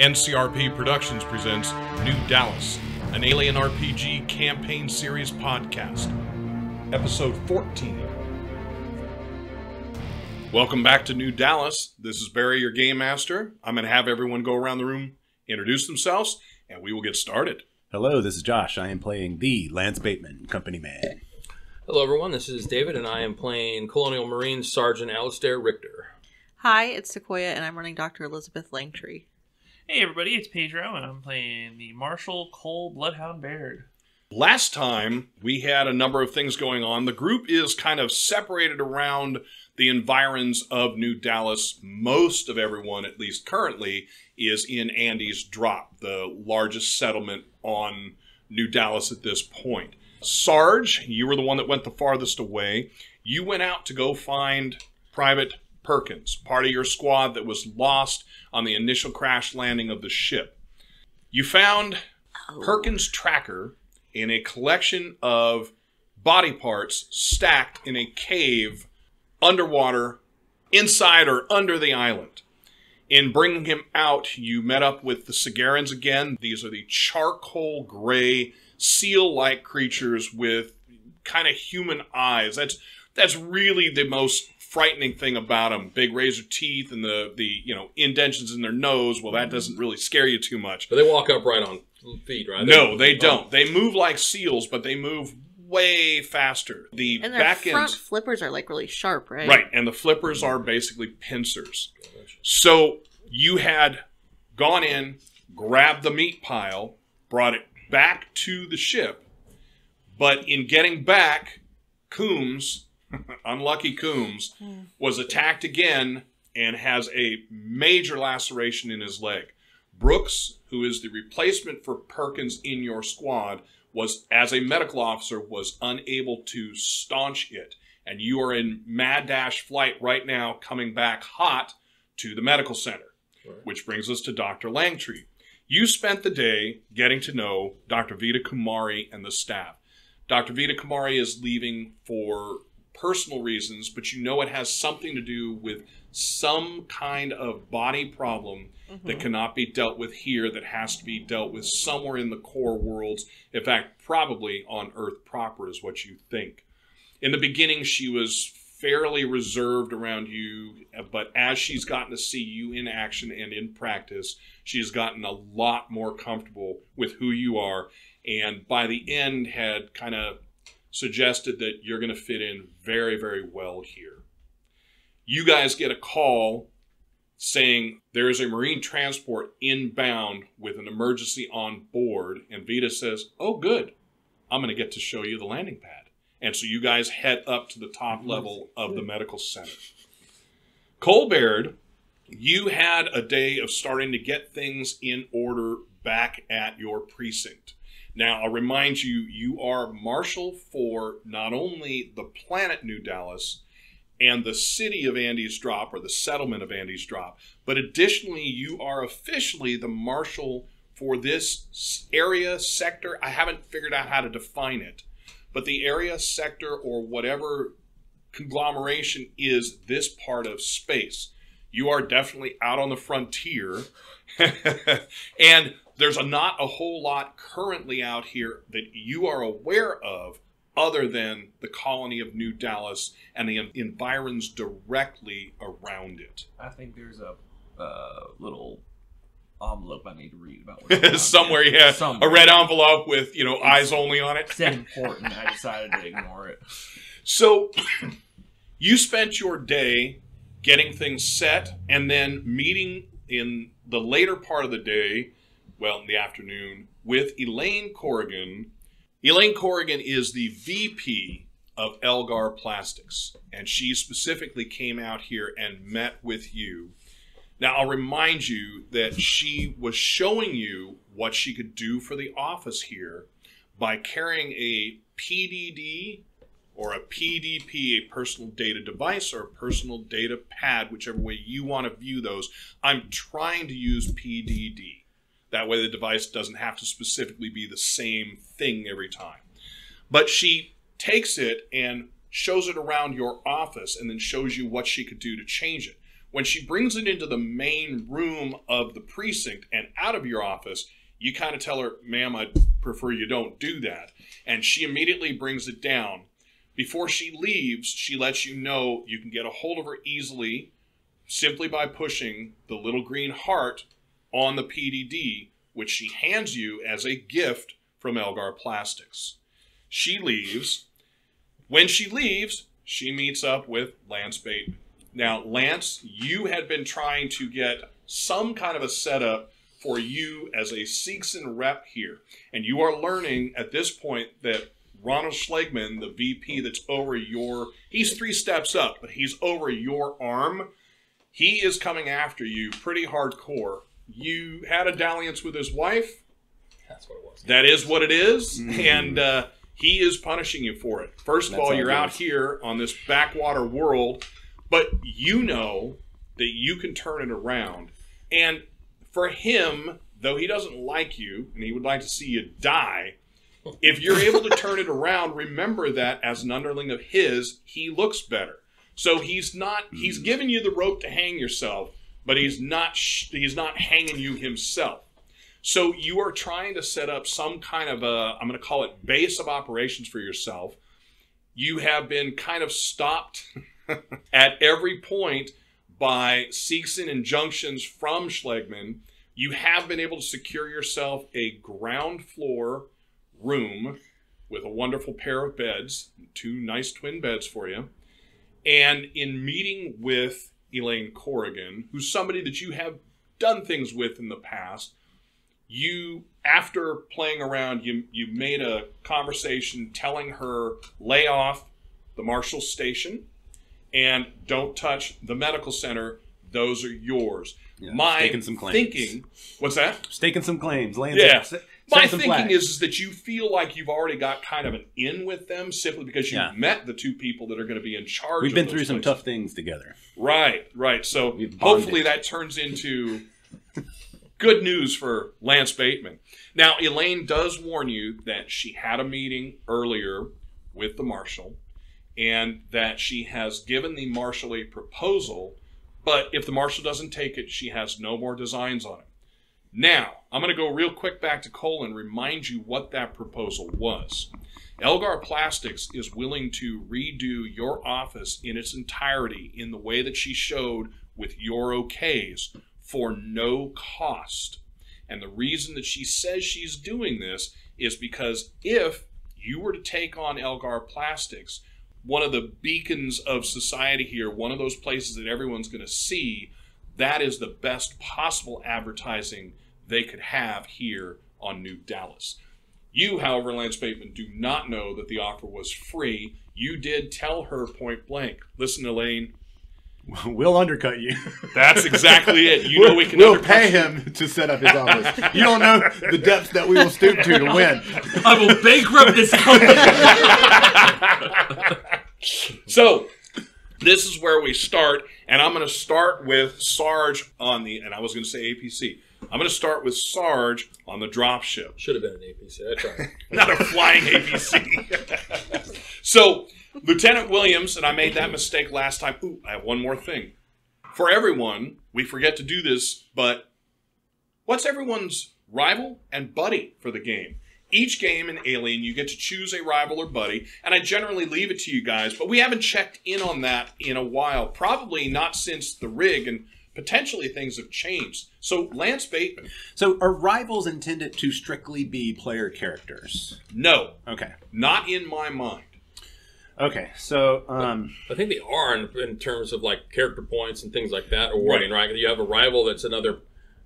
NCRP Productions presents New Dallas, an Alien RPG campaign series podcast. Episode 14. Welcome back to New Dallas. This is Barry, your Game Master. I'm going to have everyone go around the room, introduce themselves, and we will get started. Hello, this is Josh. I am playing the Lance Bateman, Company Man. Hello everyone, this is David, and I am playing Colonial Marines Sargent Alister Rictor. Hi, it's Sequoia, and I'm running Dr. Elizabeth Langtree. Hey everybody, it's Pedro, and I'm playing the Marshal Cole Bloodhound Baird. Last time, we had a number of things going on. The group is kind of separated around the environs of New Dallas. Most of everyone, at least currently, is in Andy's Drop, the largest settlement on New Dallas at this point. Sarge, you were the one that went the farthest away. You went out to go find Private Perkins, part of your squad that was lost on the initial crash landing of the ship. You found Perkins' tracker in a collection of body parts stacked in a cave underwater, inside or under the island. In bringing him out, you met up with the Sagarans again. These are the charcoal gray, seal-like creatures with kind of human eyes. That's really the most frightening thing about them. Big razor teeth and the indentions in their nose. Well, that doesn't really scare you too much. But they walk upright on feet, right? No, they don't. They move like seals, but they move way faster. The And their back front ends, flippers are like really sharp, right? right, and the flippers are basically pincers. So you had gone in, grabbed the meat pile, brought it back to the ship, but in getting back, Combs, unlucky Combs, was attacked again and has a major laceration in his leg. Brooks, who is the replacement for Perkins in your squad, was, as a medical officer, was unable to staunch it. And you are in mad dash flight right now, coming back hot to the medical center, which brings us to Dr. Langtree. You spent the day getting to know Dr. Pvt Combs and the staff. Dr. Pvt Combs is leaving for personal reasons, but you know it has something to do with some kind of body problem that cannot be dealt with here, that has to be dealt with somewhere in the core worlds. In fact, probably on Earth proper is what you think. In the beginning, she was fairly reserved around you, but as she's gotten to see you in action and in practice, she's gotten a lot more comfortable with who you are, and by the end had kind of suggested that you're going to fit in very, very well here. You guys get a call saying there is a marine transport inbound with an emergency on board, and Vita says, "Oh, good. I'm going to get to show you the landing pad." And so you guys head up to the top level of the medical center. Baird, you had a day of starting to get things in order back at your precinct. Now, I'll remind you, you are marshal for not only the planet New Dallas and the city of Andy's Drop, or the settlement of Andy's Drop, but additionally, you are officially the marshal for this area, sector. I haven't figured out how to define it, but the area, sector, or whatever conglomeration is this part of space. You are definitely out on the frontier, and there's not a whole lot currently out here that you are aware of other than the colony of New Dallas and the environs directly around it. I think there's a little envelope I need to read about what's Somewhere, yeah. Somewhere. A red envelope with, eyes only on it. It's important. I decided to ignore it. So, you spent your day getting things set and then meeting in the later part of the day, well, in the afternoon, with Elaine Corrigan. Elaine Corrigan is the VP of Elgar Plastics, and she specifically came out here and met with you. Now, I'll remind you that she was showing you what she could do for the office here by carrying a PDD or a PDP, a personal data device, or a personal data pad, whichever way you want to view those. I'm trying to use PDD. That way the device doesn't have to specifically be the same thing every time. But she takes it and shows it around your office and then shows you what she could do to change it. When she brings it into the main room of the precinct and out of your office, you kind of tell her, ma'am, I'd prefer you don't do that. And she immediately brings it down. Before she leaves, she lets you know you can get a hold of her easily simply by pushing the little green heart on the PDD, which she hands you as a gift from Elgar Plastics. She leaves. When she leaves, she meets up with Lance Bateman. Now, Lance, you had been trying to get some kind of a setup for you as a Seegson rep here. And you are learning at this point that Ronald Schlegman, the VP that's over he's 3 steps up, but he's over your arm. He is coming after you pretty hardcore. You had a dalliance with his wife. That's what it was. That is what it is. And he is punishing you for it. First of all, you're out here on this backwater world, but you know that you can turn it around. And for him, though he doesn't like you, and he would like to see you die, if you're able to turn it around, remember that as an underling of his, he looks better. So he's giving you the rope to hang yourself, but he's not hanging you himself. So you are trying to set up some kind of I'm going to call it base of operations for yourself. You have been kind of stopped at every point by Seegson injunctions from Schlegman. You have been able to secure yourself a ground floor room with a wonderful pair of beds, 2 nice twin beds for you. And in meeting with Elaine Corrigan, who's somebody that you have done things with in the past, you, after playing around, you made a conversation telling her, lay off the Marshall Station and don't touch the medical center. Those are yours. Yeah, my staking some claims. thinking, what's that? Staking some claims. My thinking is that you feel like you've already got kind of an in with them simply because you've met the 2 people that are going to be in charge. We've been through some tough things together. Right. So hopefully that turns into good news for Lance Bateman. Now, Elaine does warn you that she had a meeting earlier with the marshal and that she has given the marshal a proposal, but if the marshal doesn't take it, she has no more designs on it. Now, I'm going to go real quick back to Cole and remind you what that proposal was. Elgar Plastics is willing to redo your office in its entirety in the way that she showed with your okays for no cost. And the reason that she says she's doing this is because if you were to take on Elgar Plastics, one of the beacons of society here, one of those places that everyone's going to see, that is the best possible advertising they could have here on New Dallas. You, however, Lance Bateman, do not know that the offer was free. You did tell her point blank, listen, Elaine, we'll undercut you. That's exactly it. You know we'll pay him to set up his office. You don't know the depths that we will stoop to win. I will bankrupt this company. So, this is where we start, and I'm going to start with Sarge on the, and I was going to say APC. I'm going to start with Sarge on the dropship. Should have been an APC. I tried. Not a flying APC. So, Lieutenant Williams, and I made that mistake last time. Ooh, I have one more thing. For everyone, we forget to do this, but what's everyone's rival and buddy for the game? Each game in Alien, you get to choose a rival or buddy, and I generally leave it to you guys, but we haven't checked in on that in a while. Probably not since the rig, and potentially things have changed. So, Lance Bateman. So, are rivals intended to strictly be player characters? No. Okay. Not in my mind. Okay, so I think they are in terms of like character points and things like that, or wording, right? You have a rival that's another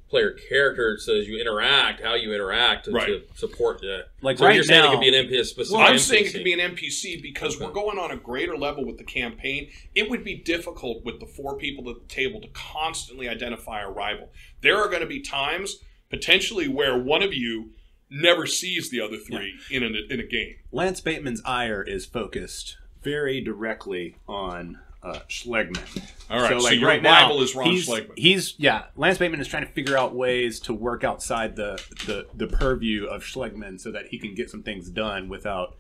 player character. It says you interact, how you interact to support that. Like so right you're saying now, it could be an NPC specific. Well, I'm NPC. saying it could be an NPC because we're going on a greater level with the campaign. It would be difficult with the 4 people at the table to constantly identify a rival. There are going to be times potentially where one of you never sees the other 3 in a game. Lance Bateman's ire is focused very directly on Schlegman. All right, so like your right rival now, is Ron Schlegman. Lance Bateman is trying to figure out ways to work outside the purview of Schlegman so that he can get some things done without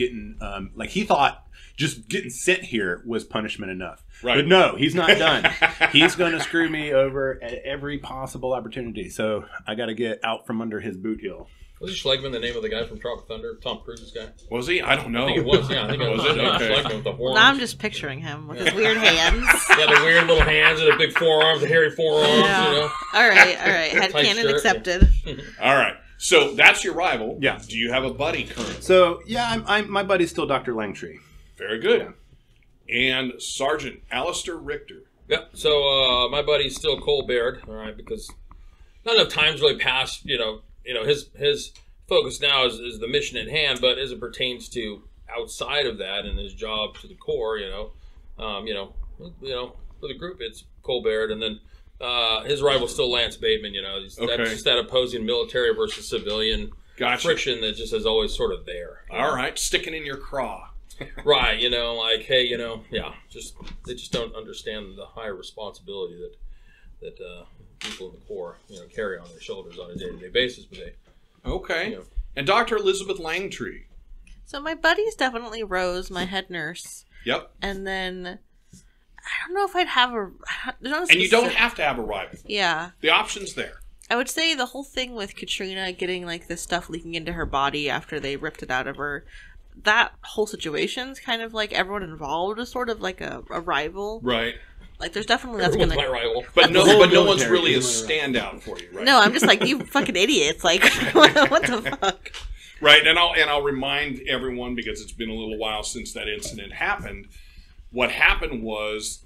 getting like he thought just getting sent here was punishment enough. Right. But no, he's not done. He's going to screw me over at every possible opportunity. So I got to get out from under his boot heel. Was Schlegman the name of the guy from Tropic Thunder? Tom Cruise's guy? Was he? I don't know. I think it was, yeah. I think it was. Okay. Schlegman with the horns. Now I'm just picturing him with his weird hands. Yeah, the weird little hands and the big forearms, the hairy forearms, Yeah. you know. All right. Headcanon accepted. All right. So that's your rival. Yeah. Do you have a buddy currently? So, yeah, my buddy's still Dr. Langtree. Very good. And Sargent Alister Rictor. Yeah, so my buddy's still Cole Baird, all right, because not enough time's really passed, you know, his focus now is the mission at hand, but as it pertains to outside of that and his job to the core, for the group, it's Cole Baird, and then his rival's still Lance Bateman, that's just that opposing military versus civilian friction that just is always sort of there. All right, sticking in your craw. Right, like, hey, they just don't understand the higher responsibility that people in the Corps, carry on their shoulders on a day-to-day basis. But they, okay. And Dr. Elizabeth Langtree. So my buddy's definitely Rose, my head nurse. Yep. And then I don't know if I'd have a. And you don't have to have a rival. Yeah. The option's there. I would say the whole thing with Katrina getting like this stuff leaking into her body after they ripped it out of her. That whole situation's kind of like everyone involved is sort of like a rival. Right. Like there's definitely that's everyone's gonna my rival. But no one's really a standout for you, right? No, I'm just like, you fucking idiots. Like what the fuck? Right, and I'll remind everyone, because it's been a little while since that incident happened. What happened was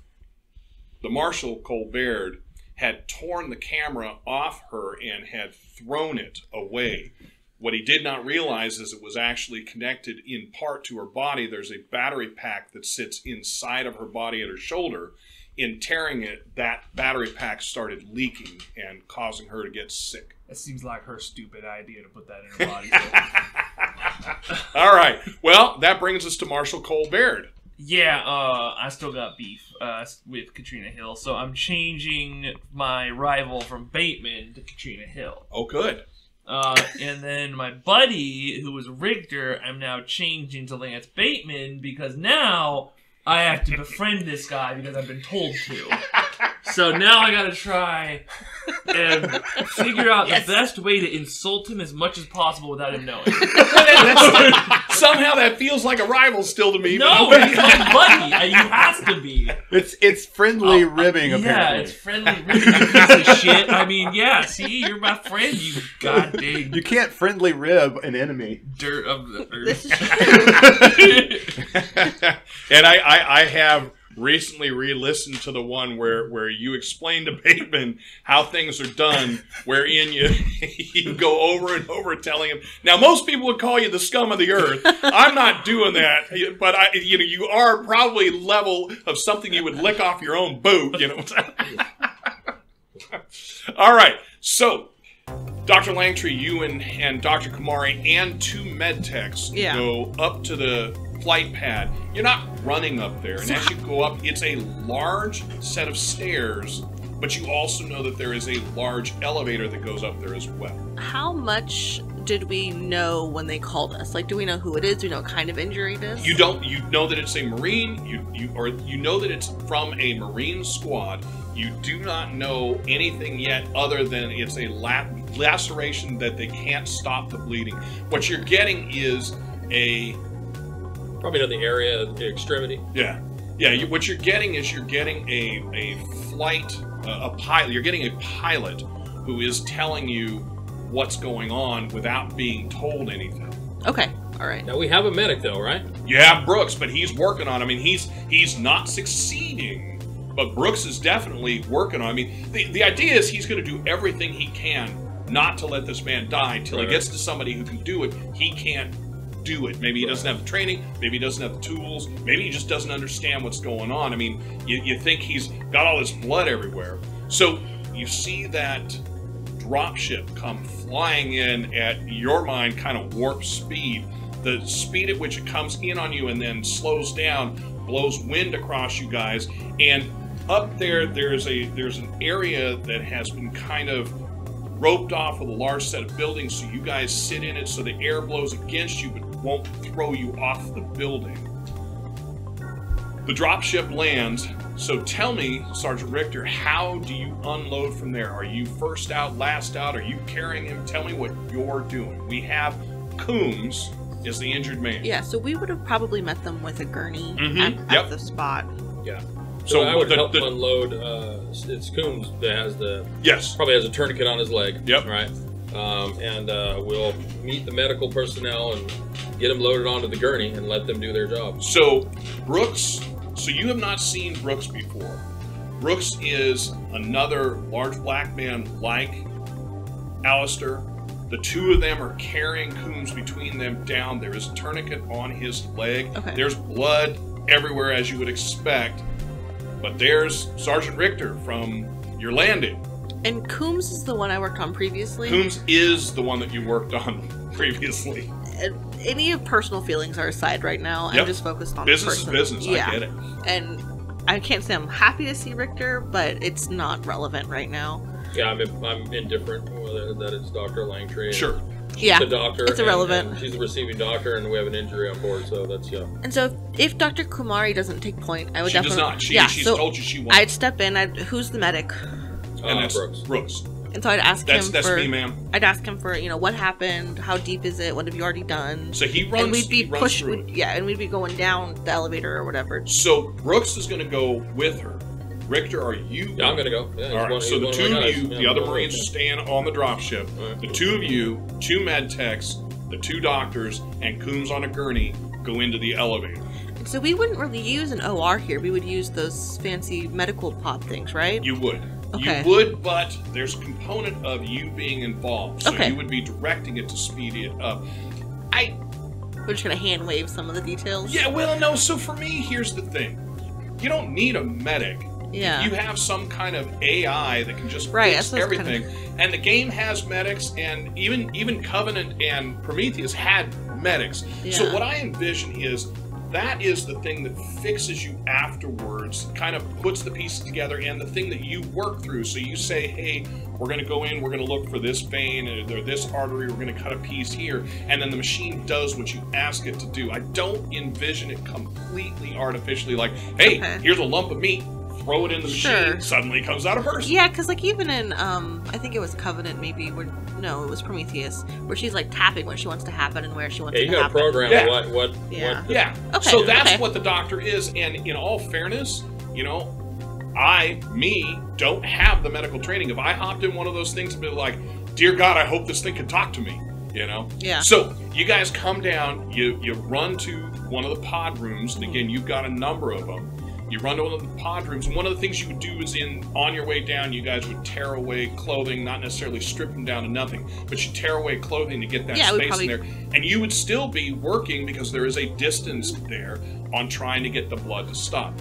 the Marshal, Cole Baird, had torn the camera off her and had thrown it away. What he did not realize is it was actually connected in part to her body. There's a battery pack that sits inside of her body at her shoulder. In tearing it, that battery pack started leaking and causing her to get sick. It seems like her stupid idea to put that in her body. All right. Well, that brings us to Marshal Cole Baird. Yeah, I still got beef with Katrina Hill, so I'm changing my rival from Bateman to Katrina Hill. Oh, good. And then my buddy, who was Rictor, I'm now changing to Lance Bateman because now I have to befriend this guy because I've been told to. So now I gotta try and figure out the best way to insult him as much as possible without him knowing. Somehow that feels like a rival still to me. No, he's my buddy. You have to be. It's friendly ribbing, apparently. Yeah, it's friendly ribbing, you piece of shit. I mean, yeah, see, you're my friend, you goddamn You can't friendly rib an enemy. dirt of the This earth. is true. And I have recently re-listened to the one where you explain to Bateman how things are done, wherein you go over and over telling him. Now, most people would call you the scum of the earth. I'm not doing that, but you are probably level of something you would lick off your own boot. All right, so Dr. Langtree, you and Dr. Kamari and two med techs go up to the flight pad. You're not running up there, and as you go up, it's a large set of stairs, but you also know that there is a large elevator that goes up there as well. How much did we know when they called us? Like, do we know who it is? Do we know what kind of injury it is? You don't. You know that it's a Marine. You know that it's from a Marine squad. You do not know anything yet other than it's a laceration that they can't stop the bleeding. What you're getting is a... Probably know the area, the extremity. Yeah. What you're getting is a flight, a pilot. You're getting a pilot who is telling you what's going on without being told anything. Okay. All right. Now we have a medic, though, right? You have Brooks, but he's working on. I mean, he's not succeeding, but Brooks is definitely working on. I mean, the idea is he's going to do everything he can not to let this man die until he gets to somebody who can do it. He can't do it. Maybe he doesn't have the training, maybe he doesn't have the tools, maybe he just doesn't understand what's going on. I mean, you think he's got all this blood everywhere. So you see that dropship come flying in at your mind kind of warp speed. The speed at which it comes in on you and then slows down blows wind across you guys, and up there there's an area that has been kind of roped off with a large set of buildings, so you guys sit in it so the air blows against you but won't throw you off the building. The dropship lands, so tell me, Sergeant Rictor, how do you unload from there? Are you first out, last out? Are you carrying him? Tell me what you're doing. We have Combs is the injured man. Yeah, so we would have probably met them with a gurney Mhm. at the spot. Yeah. So So I would the- help the- unload. It's Combs that has Yes. probably has a tourniquet on his leg. Yep. Right. And we'll meet the medical personnel and get them loaded onto the gurney and let them do their job. So Brooks, so you have not seen Brooks before. Brooks is another large black man like Alister. The two of them are carrying Combs between them down. There is a tourniquet on his leg. Okay. There's blood everywhere, as you would expect. But there's Sergeant Rictor from your landing. And Combs is the one I worked on previously. Combs is the one that you worked on previously. Any personal feelings are aside right now. Yep. I'm just focused on Business is personal. business. Yeah. I get it. And I can't say I'm happy to see Rictor, but it's not relevant right now. Yeah, I'm indifferent whether that it's Dr. Langtree. Sure. Yeah, The doctor. it's irrelevant. And she's the receiving doctor, and we have an injury on board, so that's And so if Dr. Kumari doesn't take point, I would She does definitely... not. She's told you she won't. I'd step in. Who's the medic? And that's Brooks. And so I'd ask him That's for... me, ma'am. I'd ask him for, what happened? How deep is it? What have you already done? So he runs. And we'd be he runs through it. Yeah, and we'd be going down the elevator or whatever. So Brooks is going to go with her. Rictor, are you? Yeah, I'm gonna go. Yeah, All right. So the two of you, the other Marines, are are staying on the dropship. All right. The two of you, two med techs, the two doctors, and Combs on a gurney go into the elevator. So we wouldn't really use an OR here. We would use those fancy medical pod things, right? You would. Okay. You would, but there's a component of you being involved. So Okay. you would be directing it to speed it up. We're just gonna hand wave some of the details. Yeah, well, no. So for me, here's the thing. You don't need a medic. Yeah. You have some kind of AI that can just Right, fix that's what's everything. And the game has medics, and even Covenant and Prometheus had medics. So Yeah. what I envision is that is the thing that fixes you afterwards, kind of puts the pieces together, and the thing that you work through. So you say, hey, we're going to go in, we're going to look for this vein or this artery, we're going to cut a piece here, and then the machine does what you ask it to do. I don't envision it completely artificially like, hey, Okay. here's a lump of meat. Throw it in the machine, Sure. suddenly it comes out a person. Yeah, because like even in I think it was Covenant maybe where no it was Prometheus where she's like tapping what she wants to happen and where she wants Yeah, it you to got to happen. program Yeah. what Yeah. what the- Yeah. Okay, So that's okay. what the doctor is. And in all fairness, me, don't have the medical training. If I hopped in one of those things and be like, dear God, I hope this thing can talk to me, Yeah. So you guys come down, you run to one of the pod rooms, and again, you've got a number of them. You run to one of the pod rooms, and one of the things you would do is on your way down, you guys would tear away clothing, not necessarily strip them down to nothing, but you tear away clothing to get that Yeah, we'd space probably- in there. And you would still be working, because there is a distance there, on trying to get the blood to stop.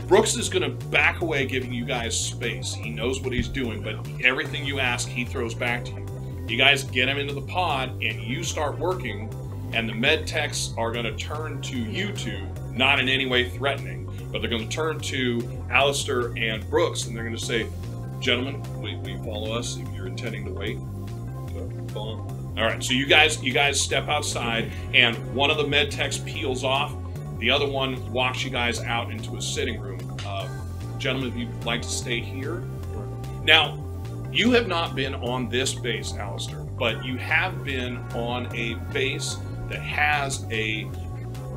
Brooks is going to back away, giving you guys space. He knows what he's doing, but everything you ask, he throws back to you. You guys get him into the pod, and you start working, and the med techs are going to turn to you two, not in any way threatening, but they're going to turn to Alister and Brooks, and they're going to say, gentlemen, will you follow us if you're intending to wait? Follow. All right, so you guys step outside, and one of the med techs peels off. The other one walks you guys out into a sitting room. Gentlemen, if you'd like to stay here. Now, you have not been on this base, Alister, but you have been on a base that has a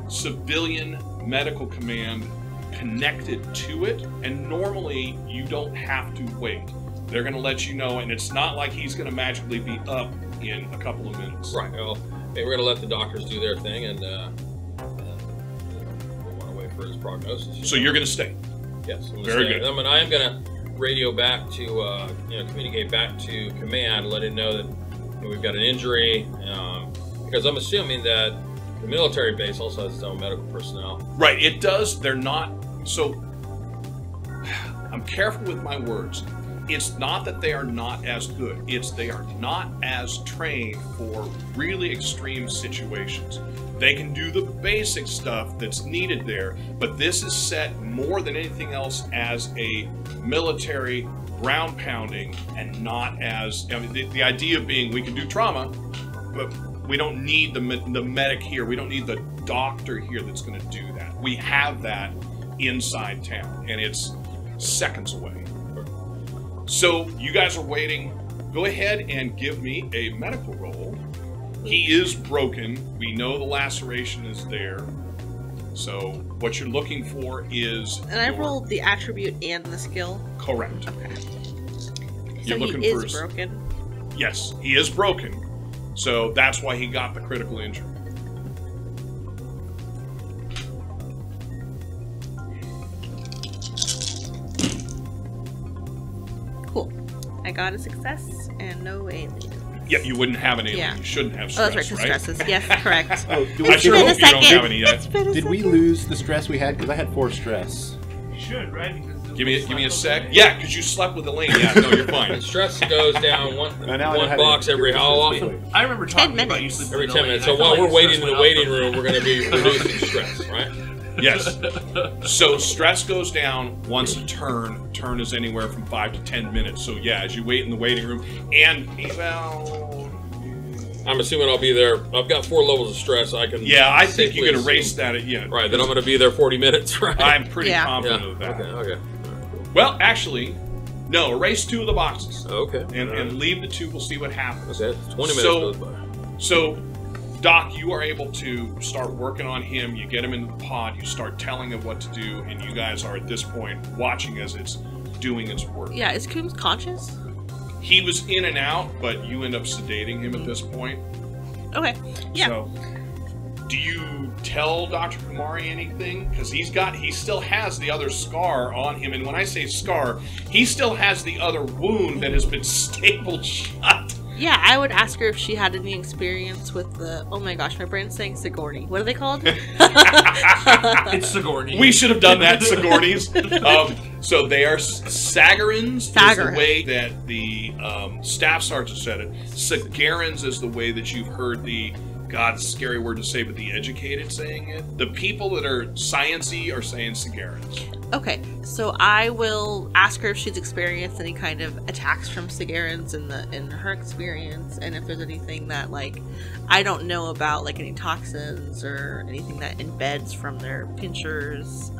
civilian medical command connected to it, and normally you don't have to wait. They're going to let you know, and it's not like he's going to magically be up in a couple of minutes. Right. Well, hey, we're going to let the doctors do their thing, and we want to wait for his prognosis. So you're going to stay. Yes. I'm gonna Very stay. good. I am going to radio back to, communicate back to command, let it know that we've got an injury, because I'm assuming that the military base also has its own medical personnel. Right, it does. They're not. So I'm careful with my words. it's not that they are not as good. It's they are not as trained for really extreme situations. They can do the basic stuff that's needed there, but this is set more than anything else as a military ground pounding and not as, I mean, the idea being we can do trauma, but we don't need the medic here. We don't need the doctor here that's going to do that. We have that inside town, and it's seconds away. So you guys are waiting. Go ahead and give me a medical roll. He is broken. We know the laceration is there. So what you're looking for is... And I rolled the attribute and the skill? Correct. Okay. You're so looking he for is broken? Yes, he is broken. So that's why he got the critical injury. Cool. I got a success and no alien. Yeah, you wouldn't have an alien. Yeah. You shouldn't have Oh, stress, that's right, right? stresses. Yes, correct. Oh, I sure been a hope you don't second. have any yet. It's been a did we second. lose the stress we had? Because I had 4 stress. You should, right? Because Give me a sec. Yeah, because you slept with Elaine. Yeah, no, you're fine. And stress goes down one Now I know how to box every do how this often? quickly. I remember talking 10 about you minutes. sleeping Every with 10 Elaine, minutes. and I So while felt we're like waiting in stress the went waiting up for room, we're going to be reducing stress, right? Yes. So stress goes down once a turn. Turn is anywhere from 5 to 10 minutes. So yeah, as you wait in the waiting room, and well, I'm assuming I'll be there. I've got 4 levels of stress. I can. yeah, I think you safely can erase assume- that. Yeah, Right, then I'm going to be there 40 minutes, right? I'm pretty Yeah. confident yeah. of that. Okay. Well, actually, no. Erase 2 of the boxes Okay. and leave the 2. We'll see what happens. Okay. 20 minutes So- goes by. So, Doc, you are able to start working on him. You get him in the pod. You start telling him what to do, and you guys are at this point watching as it's doing its work. Yeah, is Coombs conscious? He was in and out, but you end up sedating him at this point. Okay. Yeah. So, do you tell Dr. Kumari anything? Because he still has the other scar on him, and when I say scar, he still has the other wound that has been stapled shut. Yeah, I would ask her if she had any experience with the... Oh my gosh, my brain's saying Sigourney. What are they called? It's Sigourney. We should have done that, Sigourney's. So they are Sagarans, is the Sagarans. way that the staff sergeant said it. Sagarans is the way that you've heard the, God, it's a scary word to say, but the educated saying it. The people that are science-y are saying Sagarans. Okay, so I will ask her if she's experienced any kind of attacks from Sagarans in her experience, and if there's anything that, like, I don't know about, like any toxins or anything that embeds from their pinchers.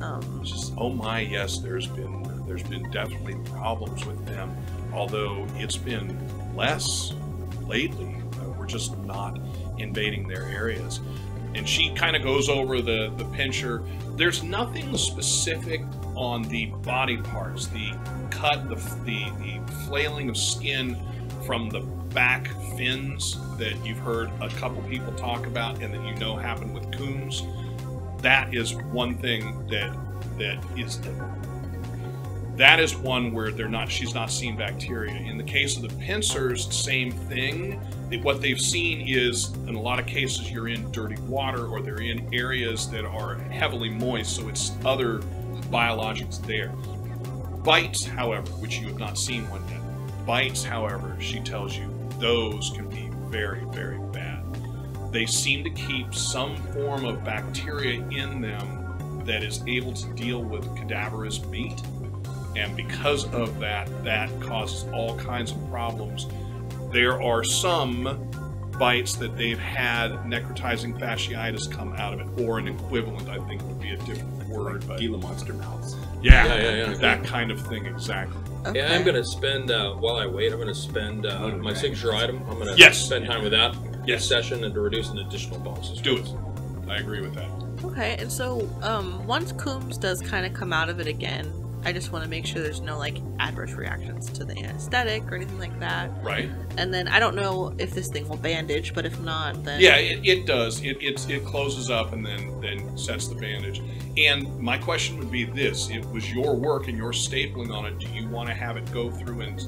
Just, oh my, yes, there's been definitely problems with them, although it's been less lately. We're just not invading their areas. And she kind of goes over the pincher. There's nothing specific on the body parts, the cut, the flailing of skin from the back fins that you've heard a couple people talk about and that you know happened with Combs. That is one thing that is one where she's not seen bacteria. In the case of the pincers, same thing. What they've seen is, in a lot of cases, you're in dirty water or they're in areas that are heavily moist, so it's other biologics there. Bites, however, which you have not seen one yet. Bites, however, she tells you, those can be very, very bad. They seem to keep some form of bacteria in them that is able to deal with cadaverous meat. And because of that, that causes all kinds of problems. There are some bites that they've had necrotizing fasciitis come out of it, or an equivalent, I think would be a different word. But Gila monster mouths. Yeah. That kind of thing, exactly. Okay. Yeah, I'm going to spend, while I wait, I'm going to spend my signature item. I'm going to Yes. spend time with that Yes. this session and to reduce an additional bonuses. Do it. I agree with that. Okay, and so once Coombs does kind of come out of it again, I just want to make sure there's no like adverse reactions to the anesthetic or anything like that. Right? And then I don't know if this thing will bandage, but if not, then Yeah, it does. It closes up and then sets the bandage. And my question would be this: it was your work and your stapling on it. Do you want to have it go through and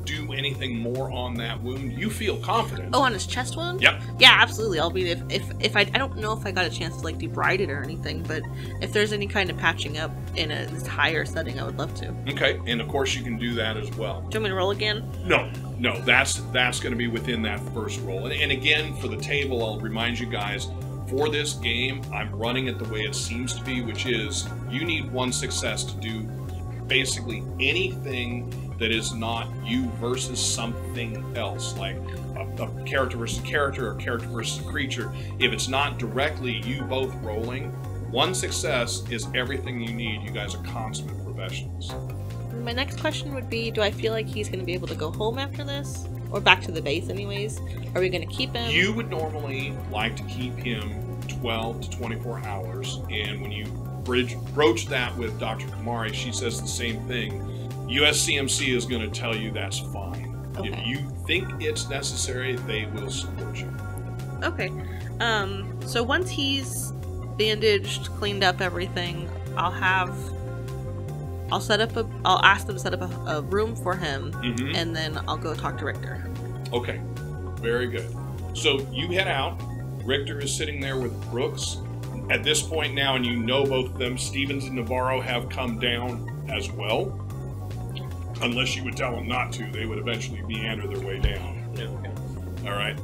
do anything more on that wound, you feel confident. Oh, on his chest wound? Yep. Yeah, absolutely. I'll be if I don't know if I got a chance to like debride it or anything, but if there's any kind of patching up in this higher setting, I would love to. Okay, and of course you can do that as well. Do you want me to roll again? No, that's going to be within that first roll. And again, for the table, I'll remind you guys, for this game, I'm running it the way it seems to be, which is you need 1 success to do basically anything that is not you versus something else, like a character versus character or character versus creature. If it's not directly you both rolling, 1 success is everything you need. You guys are consummate professionals. My next question would be, do I feel like he's going to be able to go home after this? Or back to the base anyways? Are we going to keep him? You would normally like to keep him 12 to 24 hours, and when you broach that with Dr. Kumari, she says the same thing. USCMC is going to tell you that's fine. Okay. If you think it's necessary, they will support you. Okay. So once he's bandaged, cleaned up everything, I'll ask them to set up a room for him, and then I'll go talk to Rictor. Okay. Very good. So you head out. Rictor is sitting there with Brooks. At this point now, and you know both of them, Stevens and Navarro have come down as well. Unless you would tell them not to, they would eventually meander their way down. Yeah, okay. All right.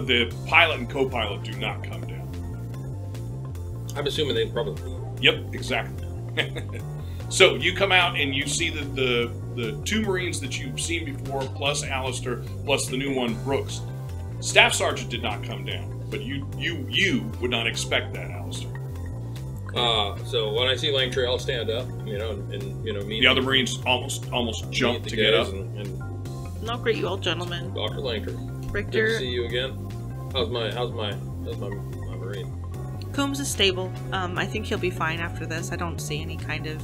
The pilot and co-pilot do not come down. I'm assuming they probably. Yep, exactly. So you come out and you see the 2 Marines that you've seen before, plus Alister, plus the new one, Brooks. Staff Sergeant did not come down, but you would not expect that, Alister. So when I see Langtree, I'll stand up, and meet the other Marines almost jump to get up. And No, great, you all gentlemen. Dr. Langtree. Good to Rictor. see you again. How's my Marine? Combs is stable. I think he'll be fine after this. I don't see any kind of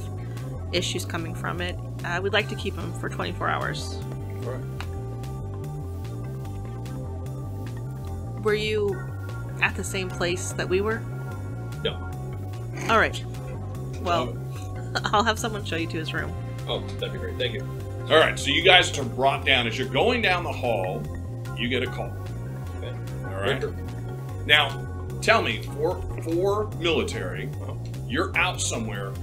issues coming from it. We'd like to keep him for 24 hours. All right. Were you at the same place that we were? No. All right. Well, I'll have someone show you to his room. Oh, that'd be great. Thank you. All right, so you guys are brought down. As you're going down the hall, you get a call. Okay. All right. Rictor. Now, tell me, for military, you're out somewhere.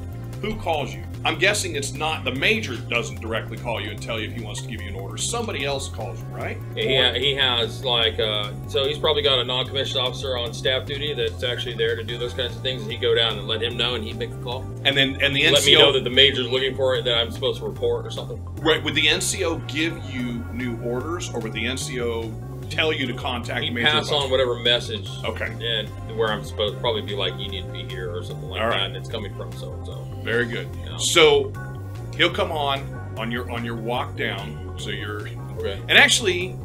Who calls you? I'm guessing it's not the major. Doesn't directly call you and tell you if he wants to give you an order. Somebody else calls you, right? Yeah, he has so he's probably got a non-commissioned officer on staff duty that's actually there to do those kinds of things. And he'd go down and let him know, and he'd make the call. And the NCO let me know that the major's looking for it, that I'm supposed to report or something. Right? Would the NCO give you new orders, or would the NCO tell you to contact He Major? pass on whatever message. Okay. And where I'm supposed to probably be like, you need to be here or something like All that, right. and it's coming from so and so. Very good. Yeah. So he'll come on your walk down. So you're Okay. and actually,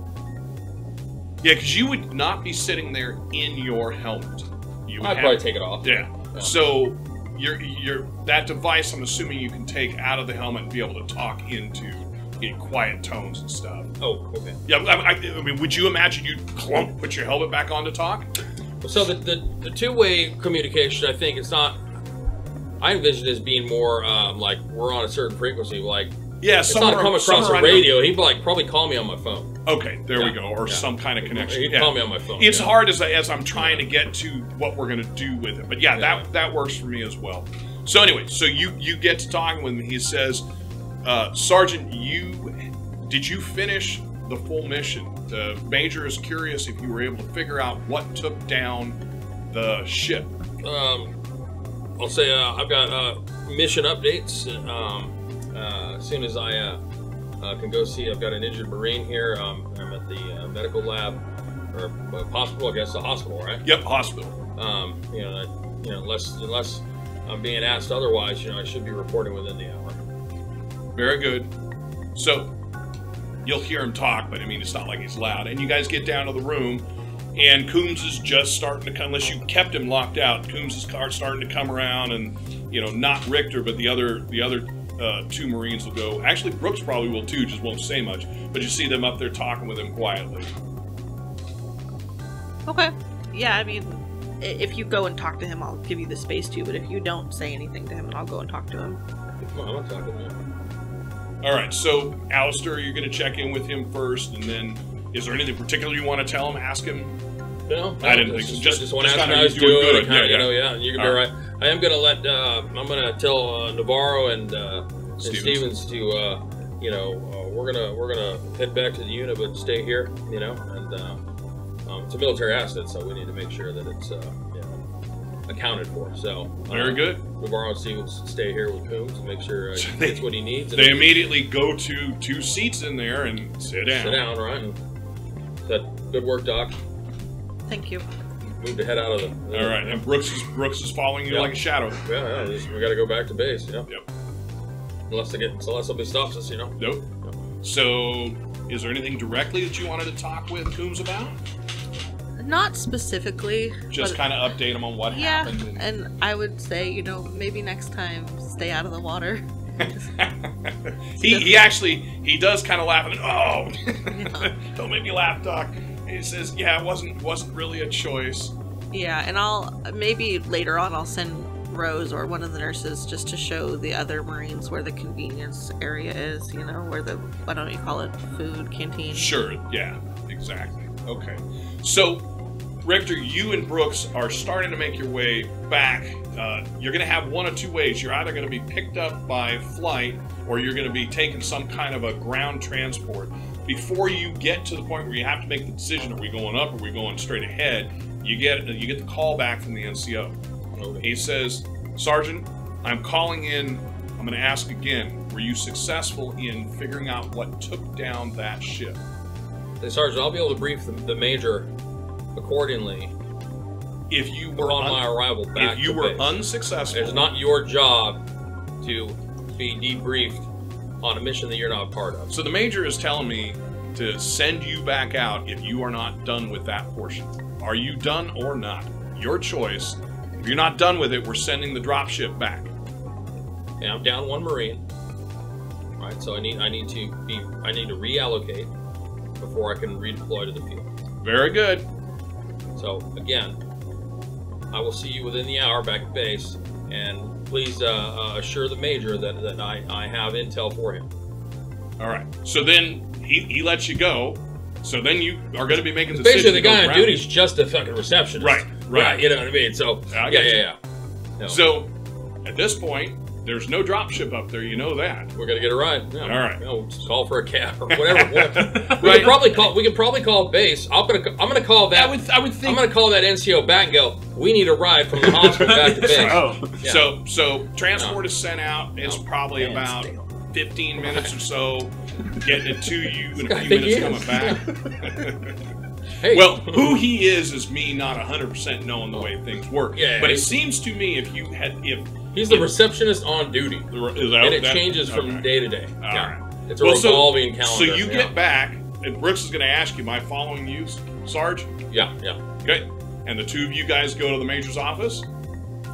yeah, because you would not be sitting there in your helmet. You would I'd probably take it off. Yeah. So you're that device. I'm assuming you can take out of the helmet and be able to talk into in quiet tones and stuff. Oh, okay. Yeah. I mean, would you imagine you'd put your helmet back on to talk? So the two-way communication, I think it's not. I envision it as being more like we're on a certain frequency, like Yeah, it's not come across a radio. He'd probably call me on my phone. Okay, there we Yeah. go, or Yeah. some kind of connection. He'd Yeah. call me on my phone. It's yeah. hard as I'm trying to get to what we're going to do with it, but yeah, that works for me as well. So anyway, so you get to talking with him. He says, Sergeant, did you finish the full mission? The Major is curious if you were able to figure out what took down the ship. I'll say I've got mission updates. As soon as I can go see, I've got an injured Marine here. I'm at the medical lab or hospital. I guess the hospital, right? Yep, hospital. Unless I'm being asked otherwise, I should be reporting within the hour. Very good. So you'll hear him talk, but I mean, it's not like he's loud. And you guys get down to the room, and Combs is just starting to come. Unless you kept him locked out, Combs is starting to come around, and not Rictor, but the other 2 Marines will go. Actually, Brooks probably will too, just won't say much. But you see them up there talking with him quietly. Okay. Yeah, I mean, if you go and talk to him, I'll give you the space to. But if you don't say anything to him, I'll go and talk to him. Come on, I'm talking to him. All right, so Alister, you're going to check in with him first, and then is there anything particular you want to tell him? Ask him. No, I didn't think so. Just want to ask kinda him how he's doing doing. good. Kinda, you know, you can be right. I am gonna let. I'm gonna tell Navarro and Stevens to, you know, we're gonna head back to the unit, but stay here, you know, and it's a military asset, so we need to make sure that it's you know, accounted for. So Very good. Navarro and Stevens stay here with Combs and make sure he gets what he needs. They immediately go to 2 seats in there and sit down. Sit down, right? And said, "Good work, Doc." Thank you. Move to head out of the. All right, and Brooks is following you like a shadow. Yeah, we got to go back to base. Yeah. Yep. Unless somebody stops us, you know. Nope. So, is there anything directly that you wanted to talk with Combs about? Not specifically. Just but- kind of update him on what Yeah, happened. and I would say, you know, maybe next time stay out of the water. he he does kind of laugh and don't make me laugh, Doc. And he says, yeah, it wasn't really a choice. Yeah, and I'll maybe later on I'll send Rose or one of the nurses just to show the other Marines where the convenience area is, you know, where the, why don't you call it, food canteen? Sure, yeah, exactly. Okay. So, Rictor, you and Brooks are starting to make your way back. You're going to have one of two ways. You're either going to be picked up by flight or you're going to be taking some kind of a ground transport. Before you get to the point where you have to make the decision, are we going up or are we going straight ahead, you get the call back from the NCO. He says, Sergeant, I'm calling in. I'm going to ask again, were you successful in figuring out what took down that ship? Hey, Sergeant, I'll be able to brief the Major accordingly. If you were on my arrival back, if you were unsuccessful, it's not your job to be debriefed on a mission that you're not part of. So the Major is telling me to send you back out if you are not done with that portion. Are you done or not? Your choice. If you're not done with it, we're sending the dropship back. Yeah, I'm down 1 Marine. Right, so I need to reallocate before I can redeploy to the field. Very good. So again, I will see you within the hour back at base, and please assure the Major that I have intel for him. All right. So then he lets you go. So then you are going to be making the decision. Basically, the guy on duty is just a fucking receptionist. Right. Yeah, you know what I mean? So yeah. No. So at this point, there's no dropship up there. You know that. We're gonna get a ride. Yeah. All right. We'll just call for a cab or whatever. We could probably call base. I'm gonna call that. I would think. I'm gonna call that NCO back and go, we need a ride from the hospital back to base. Yeah. So transport is sent out. It's probably about 15 minutes or so getting it to you, and a few minutes coming back. Hey. Well, who he is me not 100% knowing the way things work. Yeah, but it seems to me if he's the receptionist on duty, and it changes from day to day. All right. It's a revolving calendar. So you get back, and Brooks is going to ask you, am I following you, Sarge? Yeah. Okay. And the two of you guys go to the Major's office?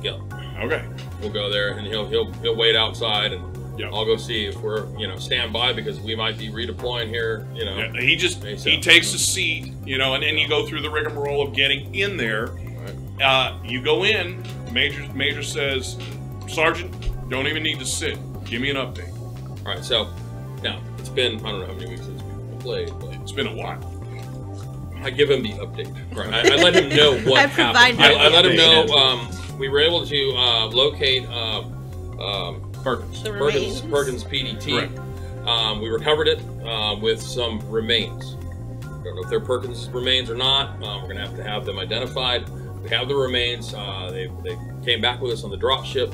Yeah. Okay. We'll go there, and he'll wait outside, and I'll go see if we're stand by because we might be redeploying here. He takes a seat, and then you go through the rigmarole of getting in there. Right. You go in. Major says, Sergeant, don't even need to sit. Give me an update. All right. So now it's been I don't know how many weeks since we played, but it's been a while. I give him the update. Right. I let him know what happened. I let him know we were able to locate. Perkins PDT. We recovered it with some remains. I don't know if they're Perkins' remains or not. We're going to have them identified. We have the remains. They came back with us on the dropship.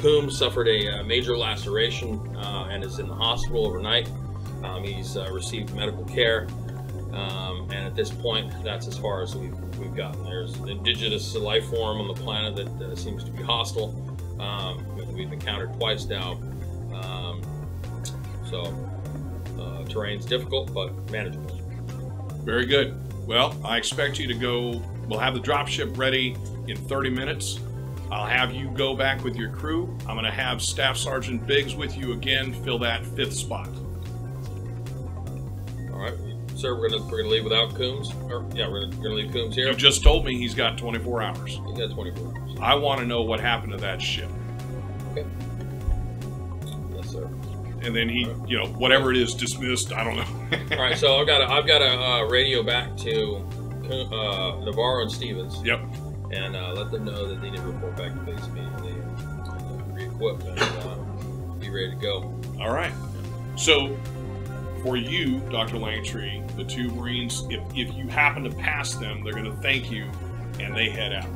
Combs suffered a major laceration and is in the hospital overnight. He's received medical care. And at this point, that's as far as we've gotten. There's an indigenous life form on the planet that seems to be hostile. We've encountered twice now, terrain's difficult but manageable. Very good. Well, I expect you to go. We'll have the dropship ready in 30 minutes. I'll have you go back with your crew. I'm going to have Staff Sergeant Biggs with you again. Fill that 5th spot. All right, sir. We're gonna leave without Combs. We're gonna leave Combs here. You just told me he's got 24 hours. He's got 24 hours. I want to know what happened to that ship. Okay. Yes, sir. and then he, you know, whatever it is, dismissed. I don't know. All right, so I've got a radio back to Navarro and Stevens. Yep. And let them know that they need to report back to base immediately and re-equip and be ready to go. All right. So, for you, Dr. Langtree, the 2 Marines, if you happen to pass them, they're going to thank you, and they head out.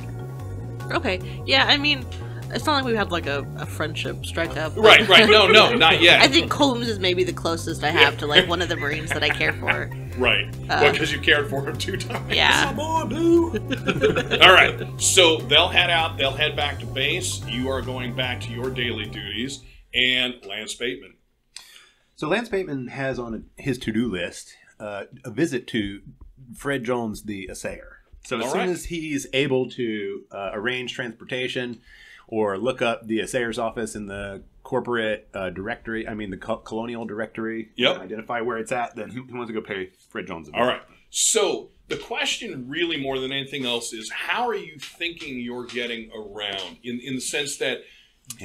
Okay. Yeah, I mean, it's not like we have like a friendship strike up. Right. No, not yet. I think Combs is maybe the closest I have to like one of the Marines that I care for. Right. Well, because you cared for him 2 times. Yeah. Come on, dude. All right. So they'll head out. They'll head back to base. You are going back to your daily duties. And Lance Bateman. So Lance Bateman has on his to-do list a visit to Fred Jones, the assayer. So as soon as he's able to arrange transportation or look up the assayer's office in the corporate directory, the Colonial directory, identify where it's at, then he wants to go pay Fred Jones a visit. All right. So the question really more than anything else is, how are you thinking you're getting around in the sense that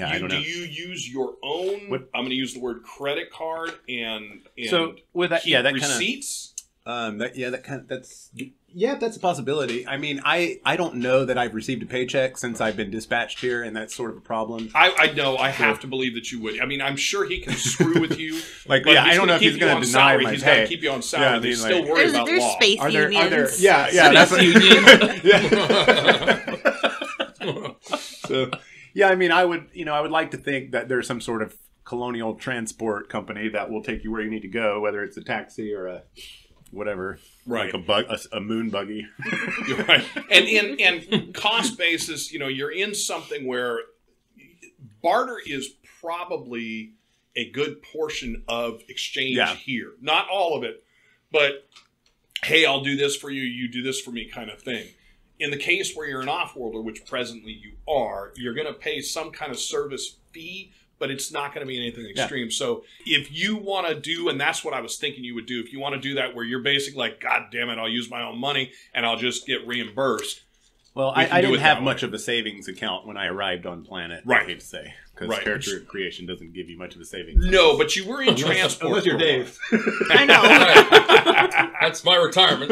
I don't know. Do you use your own, I'm going to use the word credit card and so with that, that receipts? That's a possibility. I mean, I don't know that I've received a paycheck since I've been dispatched here, and that's sort of a problem. I know. I have to believe that you would. I mean, I'm sure he can screw with you. I don't know if he's going to deny my pay. He's got to keep you on salary. They still worry about there's law. Space unions. That's what unions. So, yeah, I mean, I would like to think that there's some sort of Colonial transport company that will take you where you need to go, whether it's a taxi or a whatever, right? Like a moon buggy. You're right. And cost basis, you're in something where barter is probably a good portion of exchange here. Not all of it, but hey, I'll do this for you, you do this for me kind of thing. In the case where you're an off-worlder, which presently you are, you're going to pay some kind of service fee, but it's not going to be anything extreme. So if you want to do, and that's what I was thinking you would do, if you want to do that where you're basically like, God damn it, I'll use my own money and I'll just get reimbursed. Well, I didn't have much of a savings account when I arrived on planet, right. I hate to say. Because character creation doesn't give you much of a savings. No, but you were in transport. Unless you're Dave. I know. That's my retirement.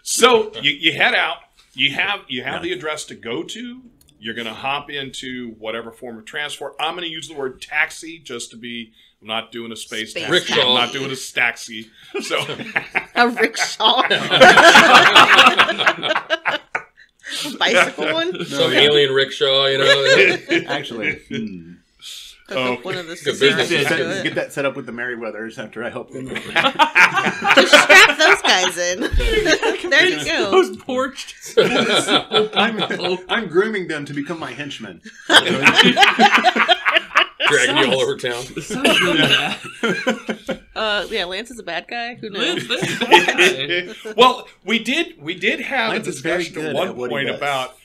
So you head out. You have the address to go to. You're going to hop into whatever form of transport. I'm going to use the word taxi just to be. I'm not doing a space taxi. Rickshaw. I'm not doing a staxi. So a rickshaw. Bicycle one. Some alien rickshaw, Actually. One of the get that set up with the Merryweathers after I help them. Just strap those guys in. There you go. Those porched. I'm grooming them to become my henchmen. Dragging you all over town. Sounds really bad. Lance is a bad guy. Who knows? Well, we did have Lance a discussion at one point about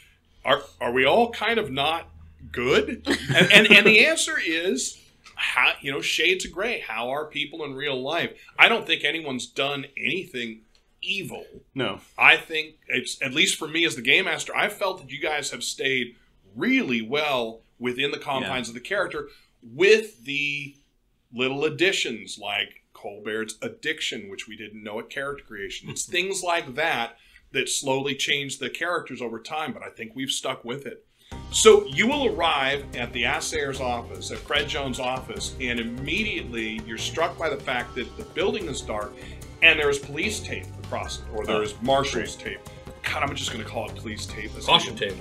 are we all kind of not good? And the answer is, how, shades of gray. How are people in real life? I don't think anyone's done anything evil. No. I think it's, at least for me as the game master, I felt that you guys have stayed really well within the confines of the character with the little additions like Colbert's addiction, which we didn't know at character creation. It's things like that slowly change the characters over time, but I think we've stuck with it. So you will arrive at the assayer's office, at Fred Jones' office, and immediately you're struck by the fact that the building is dark and there's police tape across it, or there's marshal's tape. God, I'm just going to call it police tape. That's Caution tape.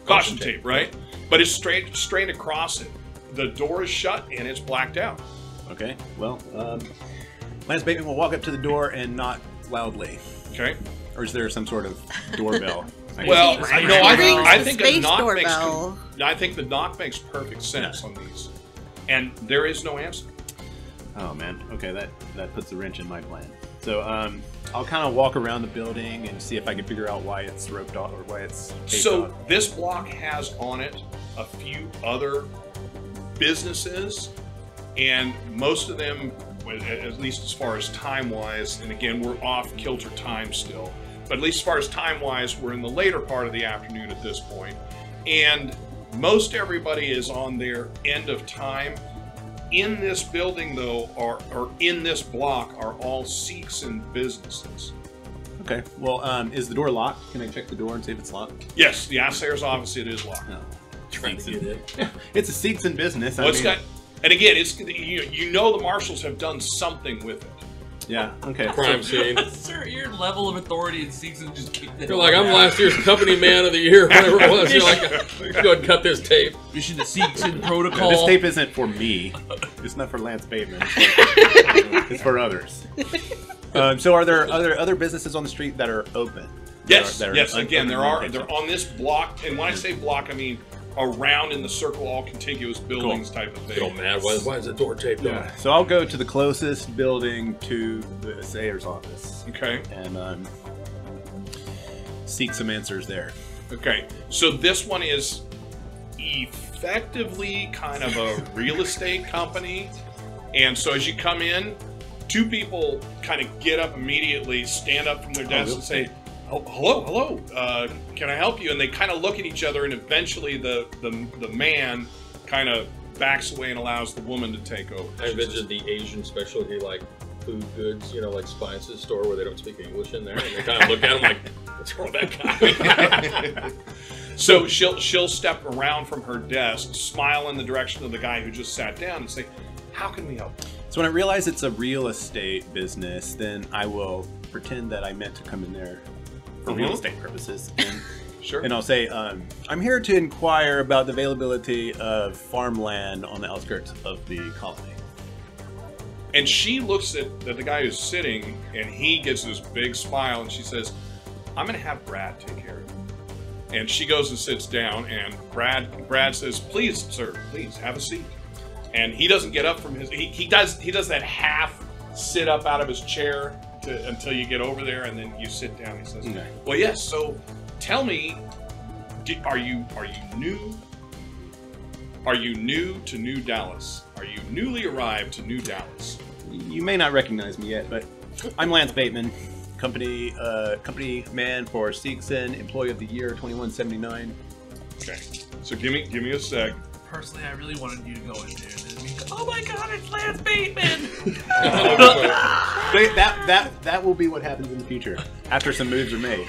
Caution tape, right? But it's straight across it. The door is shut and it's blacked out. Okay, well, Lance Bateman will walk up to the door and knock loudly. Okay. Or is there some sort of doorbell? Well, no, I think a knock doorbell. I think the knock makes perfect sense on these, and there is no answer. Oh man, okay, that puts a wrench in my plan. So I'll kind of walk around the building and see if I can figure out why it's roped off or why it's taped off. This block has on it a few other businesses, and most of them, at least as far as time-wise, and again, we're off kilter time still, but at least as far as time-wise, we're in the later part of the afternoon at this point, and most everybody is on their end of time. in this building, though, or in this block, are all Seegson businesses. Okay. Well, is the door locked? Can I check the door and see if it's locked? Yes, the Assayer's office, it is locked. No. Trying to get in. It's a Seegson business. Well, and again, it's you know the marshals have done something with it. Yeah. Okay. Crime scene. Sir, your level of authority in Seegson just kicked in. You're like, I'm last year's company man of the year, whatever it was. You're like, let's go ahead and cut this tape. Mission to Seegson protocol. This tape isn't for me. It's not for Lance Bateman. It's for others. So, are there other businesses on the street that are open? Yes. Yes. Again, they're on this block, and when I say block, I mean around in the circle, all contiguous buildings type of thing. Get all mad. Why is the door taped on? So I'll go to the closest building to the assayer's office. Okay. And seek some answers there. Okay. So this one is effectively kind of a real estate company. And so as you come in, two people kind of get up immediately, stand up from their desks and say, "Oh, hello. Can I help you?" And they kind of look at each other, and eventually the man kind of backs away and allows the woman to take over. I envisioned the Asian specialty, like food goods, like Spice's store where they don't speak English in there, and they kind of look at him like, "What's wrong with that guy?" So she'll step around from her desk, smile in the direction of the guy who just sat down, and say, "How can we help?" So when I realize it's a real estate business, then I will pretend that I meant to come in there for real estate purposes. And, sure. And I'll say, I'm here to inquire about the availability of farmland on the outskirts of the colony. And she looks at the guy who's sitting, and he gets this big smile, and she says, "I'm going to have Brad take care of it." And she goes and sits down, and Brad says, "Please, sir, please have a seat." And he doesn't get up from his. He does that half sit up out of his chair until you get over there, and then you sit down. He says, Okay. "Well, yes. So, tell me, are you new? Are you new to New Dallas? Are you newly arrived to New Dallas?" You may not recognize me yet, but I'm Lance Bateman, company man for Seegson, Employee of the Year 2179. Okay. So give me a sec. Personally, I really wanted you to go in there and be, "Oh my God, it's Lance Bateman!" That will be what happens in the future after some moves are made.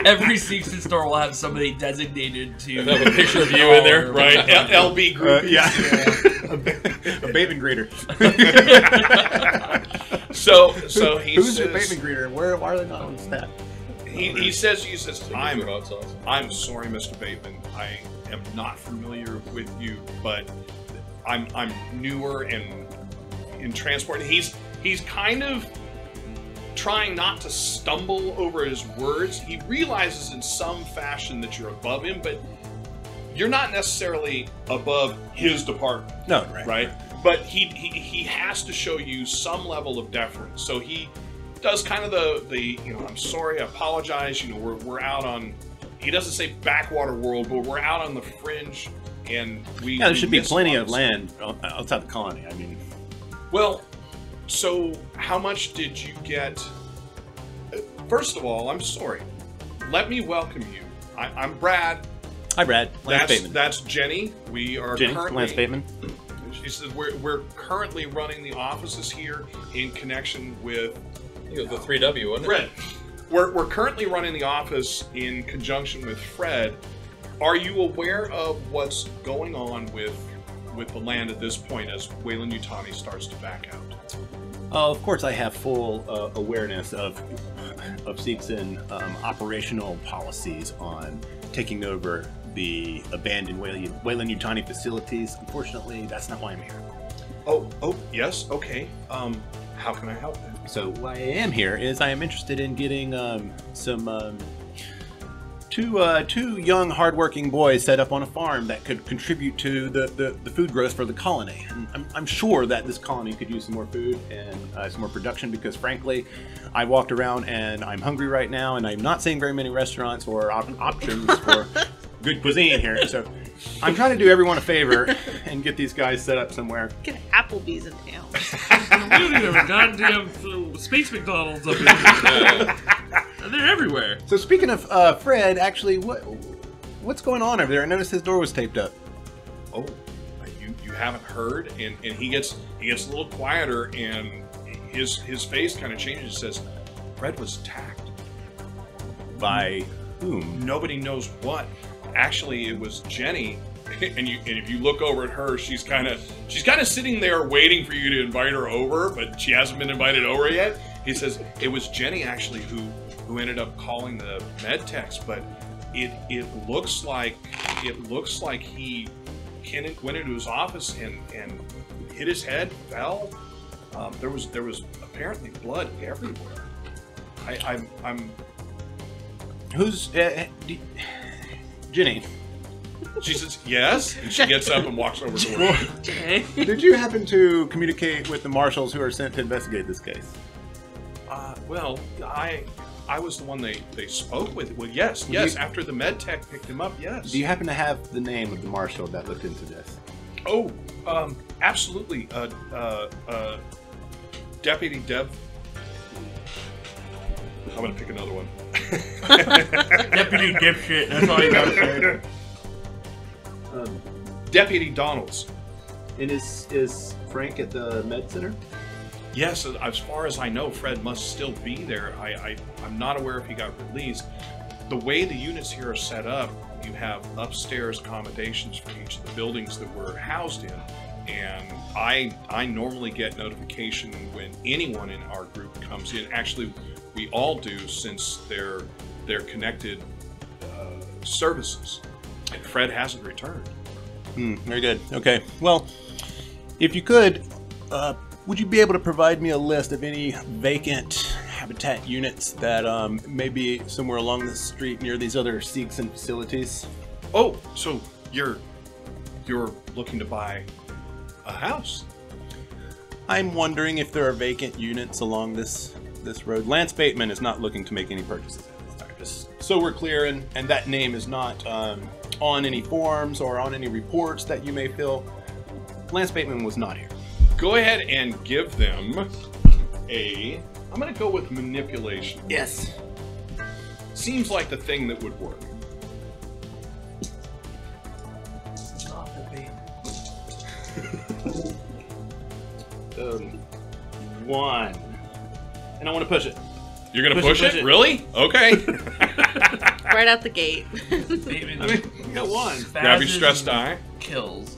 Every Seegson store will have somebody designated to have a picture of you in there, right? LB group. Yeah. A Bateman greeter. So he Who's says, the Bateman greeter? Why are they not on staff? He says, I'm hot sauce. sorry, Mr. Bateman. I am not familiar with you, but I'm newer and in transport. And he's kind of trying not to stumble over his words. He realizes in some fashion that you're above him, but you're not necessarily above his department. No, right? But he has to show you some level of deference. So he does kind of the I'm sorry, I apologize. We're out on. He doesn't say backwater world, but we're out on the fringe, and there should be plenty of land outside the colony. I mean, well, so how much did you get? First of all, I'm sorry. Let me welcome you. I'm Brad. Hi, Brad. Lance Bateman. That's Jenny. We are currently Lance Bateman. She says we're currently running the offices here in connection with. It was the 3W, wasn't it? Fred. We're currently running the office in conjunction with Fred. Are you aware of what's going on with the land at this point as Weyland-Yutani starts to back out? Of course, I have full awareness of Seegson operational policies on taking over the abandoned Weyland-Yutani facilities. Unfortunately, that's not why I'm here. Oh, yes, okay. How can I help then? So why I am here is I am interested in getting some two young, hardworking boys set up on a farm that could contribute to the food growth for the colony. And I'm sure that this colony could use some more food and some more production because, frankly, I walked around and I'm hungry right now, and I'm not seeing very many restaurants or options for good cuisine here. So I'm trying to do everyone a favor and get these guys set up somewhere. Get Applebee's in town. We don't even have a goddamn Space McDonald's up in here. They're everywhere. So speaking of Fred, actually, what's going on over there? I noticed his door was taped up. Oh, you haven't heard, and he gets a little quieter, and his face kind of changes. He says, Fred was attacked. By whom? Nobody knows what. Actually, it was Jenny. And if you look over at her, she's kind of sitting there waiting for you to invite her over, but she hasn't been invited over yet. He says it was Jenny actually who ended up calling the med techs, but it looks like he went into his office and hit his head, fell. There was apparently blood everywhere. I'm Who's Jenny? She says yes, and she gets up and walks over to her. Okay. Did you happen to communicate with the marshals who are sent to investigate this case? Well, I was the one they spoke with. Well, yes. After the med tech picked him up, yes. Do you happen to have the name of the marshal that looked into this? Oh, absolutely. Deputy Deb. I'm gonna pick another one. Deputy dipshit. That's all you gotta say. Deputy Donalds. And is Frank at the med center? Yes, as far as I know, Fred must still be there. I'm not aware if he got released. The way the units here are set up, you have upstairs accommodations for each of the buildings that we're housed in. And I normally get notification when anyone in our group comes in. Actually, we all do, since they're connected services. And Fred hasn't returned. Very good. Okay. Well, if you could, would you be able to provide me a list of any vacant habitat units that may be somewhere along the street near these other Seegson facilities? Oh, so you're looking to buy a house? I'm wondering if there are vacant units along this road. Lance Bateman is not looking to make any purchases at this time. Just so we're clear, and that name is not on any forms or on any reports that you may fill. Lance Bateman was not here. Go ahead and give them I'm going to go with manipulation. Yes. Seems like the thing that would work. Not the baby. 1. And I want to push it. You're going to push it? Really? Okay. Right out the gate. Bateman. I mean, you got 1. Grab your stress die. Kills.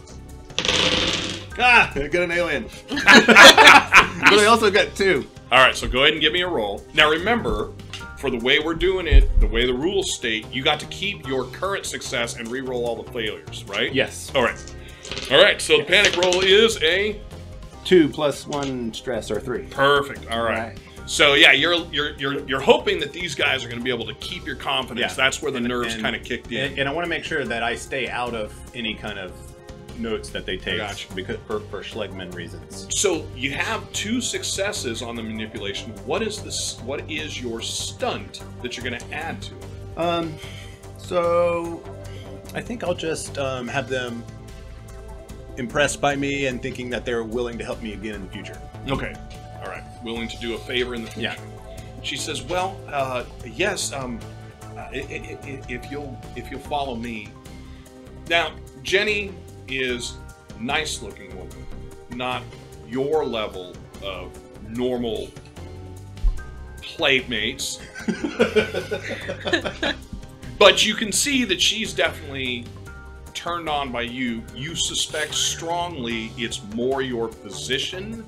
Ah, I got an alien. But I also got 2. All right, so go ahead and give me a roll. Now remember, for the way we're doing it, the way the rules state, you got to keep your current success and re-roll all the failures, right? Yes. All right. All right, so the panic roll is a 2 plus 1 stress, or 3. perfect. All right. So yeah, you're hoping that these guys are going to be able to keep your confidence. Yeah. That's where the nerves kind of kicked in. And I want to make sure that I stay out of any kind of notes that they take, Gotcha. because for Schlegman reasons. So you have 2 successes on the manipulation. What is your stunt that you're going to add to it? So I think I'll just have them impressed by me and thinking that they're willing to help me again in the future. Okay. All right. Willing to do a favor in the future. Yeah. She says, "Well, yes. If you'll follow me." Now, Jenny is a nice-looking woman, not your level of normal playmates, but you can see that she's definitely turned on by you. You suspect strongly it's more your position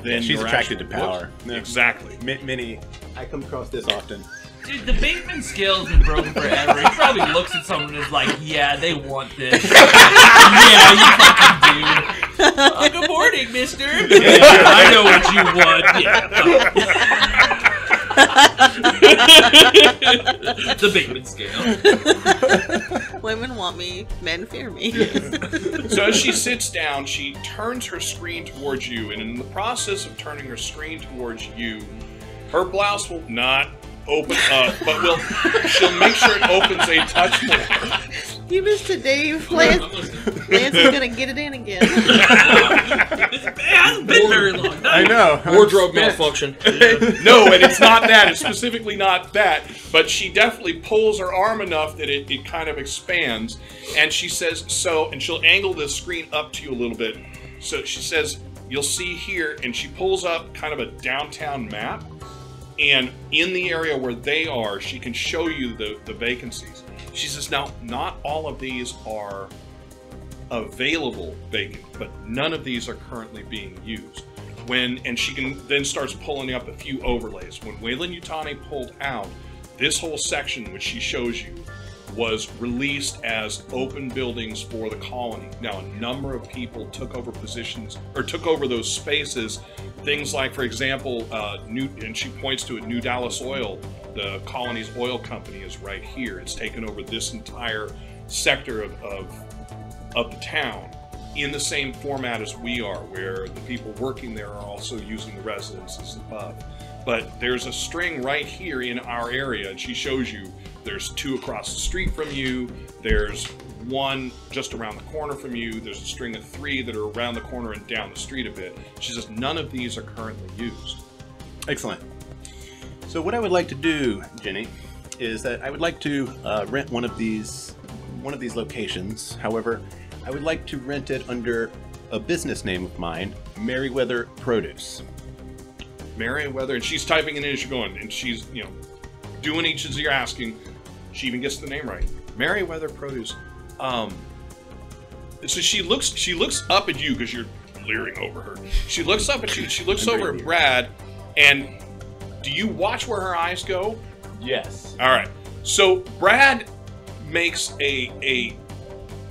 than she's your attracted to actual power. looks. Yeah. Exactly. Many. I come across this often. Dude, the Bateman scale's been broken forever. He probably looks at someone and is like, yeah, they want this. Yeah, you fucking do. Good morning, mister. Yeah, I know what you want. Yeah. The Bateman scale. Women want me, men fear me. So as she sits down, she turns her screen towards you, and in the process of turning her screen towards you, her blouse will not open, she'll make sure it opens a touch point. You missed it, Dave. Lance is gonna get it in again. It hasn't been very long. I know. Wardrobe malfunction. No, and it's not that. It's specifically not that. But she definitely pulls her arm enough that it kind of expands. And she says, and she'll angle the screen up to you a little bit. So she says, you'll see here, and she pulls up kind of a downtown map. And in the area where they are, she can show you the vacancies. She says, now, not all of these are available vacant, but none of these are currently being used. And she then starts pulling up a few overlays. When Weyland-Yutani pulled out, this whole section, which she shows you, was released as open buildings for the colony. Now, a number of people took over positions, or took over those spaces. Things like, for example, and she points to it, New Dallas Oil, the colony's oil company, is right here. It's taken over this entire sector of the town in the same format as we are, where the people working there are also using the residences above. But there's a string right here in our area, and she shows you there's 2 across the street from you, there's 1 just around the corner from you, there's a string of 3 that are around the corner and down the street a bit. She says none of these are currently used. Excellent. So what I would like to do, Jenny, is that I would like to rent one of these locations. However, I would like to rent it under a business name of mine, Merryweather Produce. Merryweather, and she's typing it in as you're going, and she's, doing each as you're asking. She even gets the name right. Merryweather Produce. So she looks up at you because you're leering over her. She looks up at you, she looks over at Brad, and do you watch where her eyes go? Yes. All right. So Brad makes a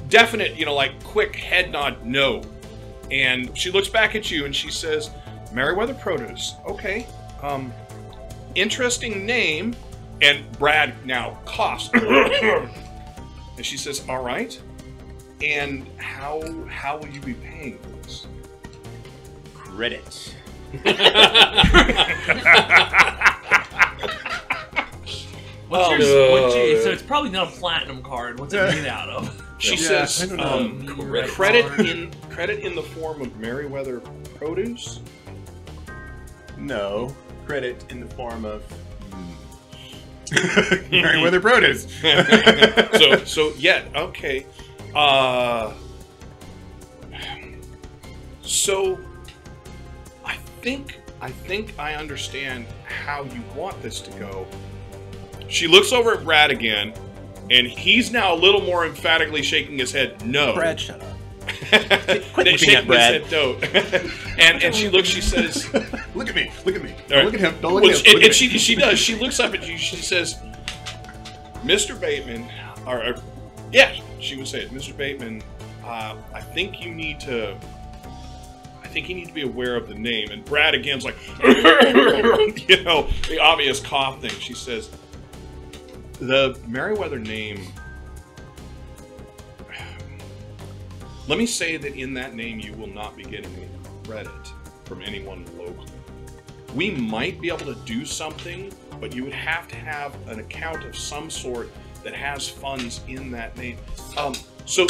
definite, quick head nod no. And she looks back at you and she says, Merryweather Produce. Okay. Interesting name. And Brad now coughs. And she says, all right. And how will you be paying for this? Credit. So it's probably not a platinum card. What's it made out of? She says credit in the form of Merryweather Produce. No, credit in the form of Merryweather Produce. Okay. So I think I understand how you want this to go. She looks over at Brad again, and he's now a little more emphatically shaking his head no. Brad, shut up. Quit looking at Brad. His head, no. and she says, Look at me. Don't look at him. Don't look at him. And she does. She looks up at you. She says, Mr. Bateman, she would say it. Mr. Bateman, I think you need to be aware of the name. And Brad again's like, the obvious cough thing. She says, the Merryweather name, let me say that in that name you will not be getting any credit from anyone locally. We might be able to do something, but you would have to have an account of some sort that has funds in that name. So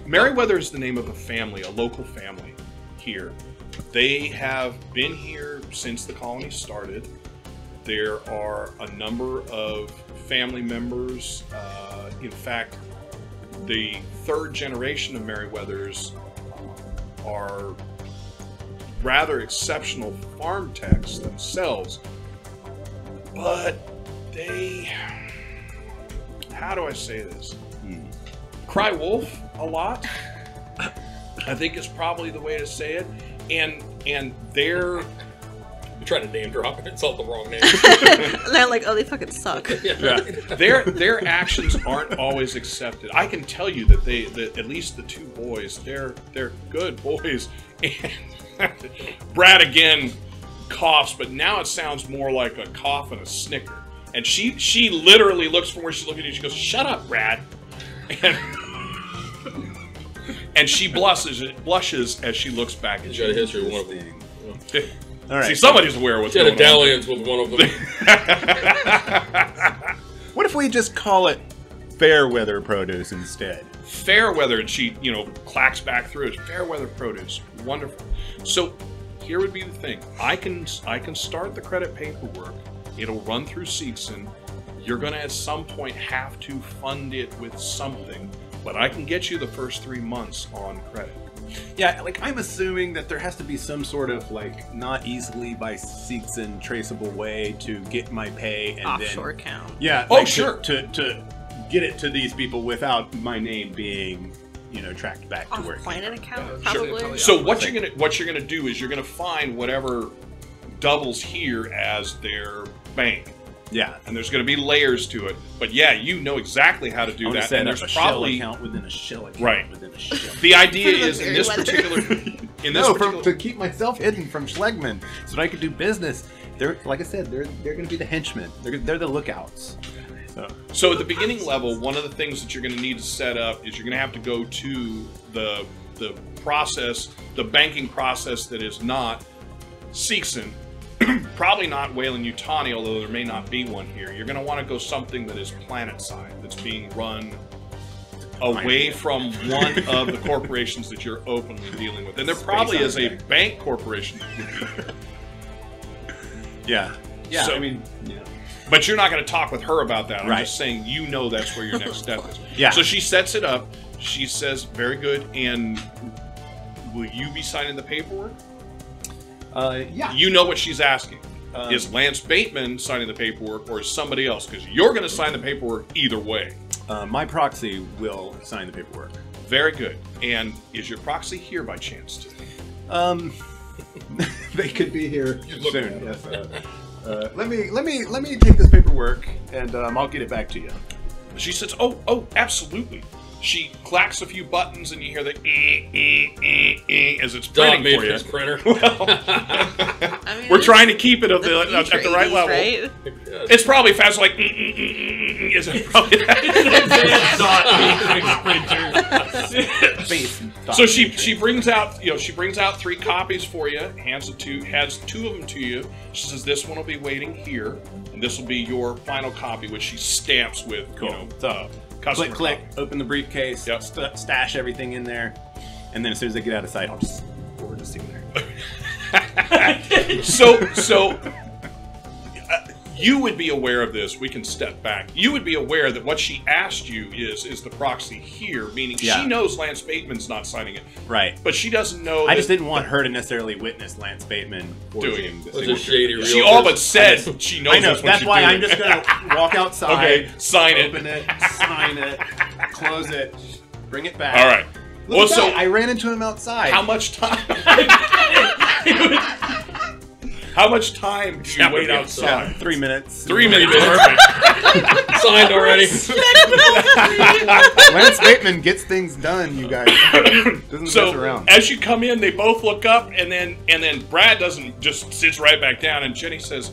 Merryweather is the name of a family, a local family here. They have been here since the colony started. There are a number of family members. In fact, the 3rd generation of Merryweathers are rather exceptional farm techs themselves, but they, how do I say this? Cry wolf a lot, I think is probably the way to say it. And they're trying to name drop and it's all the wrong name. They're like, oh, they fucking suck. Yeah. Their actions aren't always accepted. I can tell you that at least the 2 boys, they're good boys. And Brad again coughs, but now it sounds more like a cough and a snicker. And she literally looks from where she's looking at you. She goes, "Shut up, Brad." And she blushes as she looks back at you. Got a history of one of them. All right. See, somebody's aware of what's She had a going on. dalliance with one of them. What if we just call it Fairweather Produce instead? Fairweather, and she, clacks back through it. Fairweather Produce, wonderful. So here would be the thing: I can start the credit paperwork. It'll run through Seegson. You're going to at some point have to fund it with something, but I can get you the first 3 months on credit. Yeah, like I'm assuming that there has to be some sort of like not easily by Seegson traceable way to get my pay and Offshore account. Yeah. Oh, like sure. To get it to these people without my name being, tracked back to where it came Planet from. account, Sure. probably. So what you're gonna do is you're gonna find whatever doubles here as their bank. Yeah. And there's going to be layers to it, but yeah, you know exactly how to do that. Set And up there's a probably shell account within a shell account Right. within a shell. the idea For the is in this Fairweather. particular to keep myself hidden from Schlegman so that I could do business. They're like I said, they're going to be the henchmen. They're the lookouts. So at the beginning level, one of the things that you're going to need to set up is you're going to have to go to the process, the banking process that is not Seegson. Probably not Wayland Yutani, although there may not be one here. You're going to want to go something that is planet side, that's being run away from one of the corporations that you're openly dealing with. And there probably is a bank corporation. Yeah. Yeah. So- I mean, yeah. But you're not going to talk with her about that. I'm Right. just saying that's where your next step is. Yeah. So she sets it up. She says, very good. And will you be signing the paperwork? Yeah. You know what she's asking. Is Lance Bateman signing the paperwork or is somebody else? Because you're going to sign the paperwork either way. My proxy will sign the paperwork. Very good. And is your proxy here by chance? They could be here look soon. at Yes. Let me take this paperwork and I'll get it back to you. She says, oh, absolutely. She clacks a few buttons and you hear the as it's Dot printing for you. matrix printer. I mean, We're it's trying to keep it at the the future right 80s, level. right? It's probably fast, like is it probably Dot matrix printer. Face. So she brings out 3 copies for you, has 2 of them to you. She says this one will be waiting here, and this will be your final copy, which she stamps with So, customer click, copy. open the briefcase, Yep. stash everything in there, and then as soon as they get out of sight, I'll just forward the signature. So you would be aware of this. We can step back. You would be aware that what she asked you is the proxy here, meaning Yeah. she knows Lance Bateman's not signing it, Right. but she doesn't know. I just didn't want her to necessarily witness Lance Bateman Doing the Those are signature. shady She realtors. all but said she knows I know. this when That's she why do I'm it. just gonna walk outside. Okay, sign it. Open it, sign it, close it, bring it back. All right. Look Well, at so that. I ran into him outside. how much time? How much time do you wait outside? 3 minutes. 3 minutes. Perfect. Signed already. Lance Bateman gets things done, you guys. Doesn't mess So around. as you come in, they both look up, and then Brad doesn't just sits right back down, and Jenny says,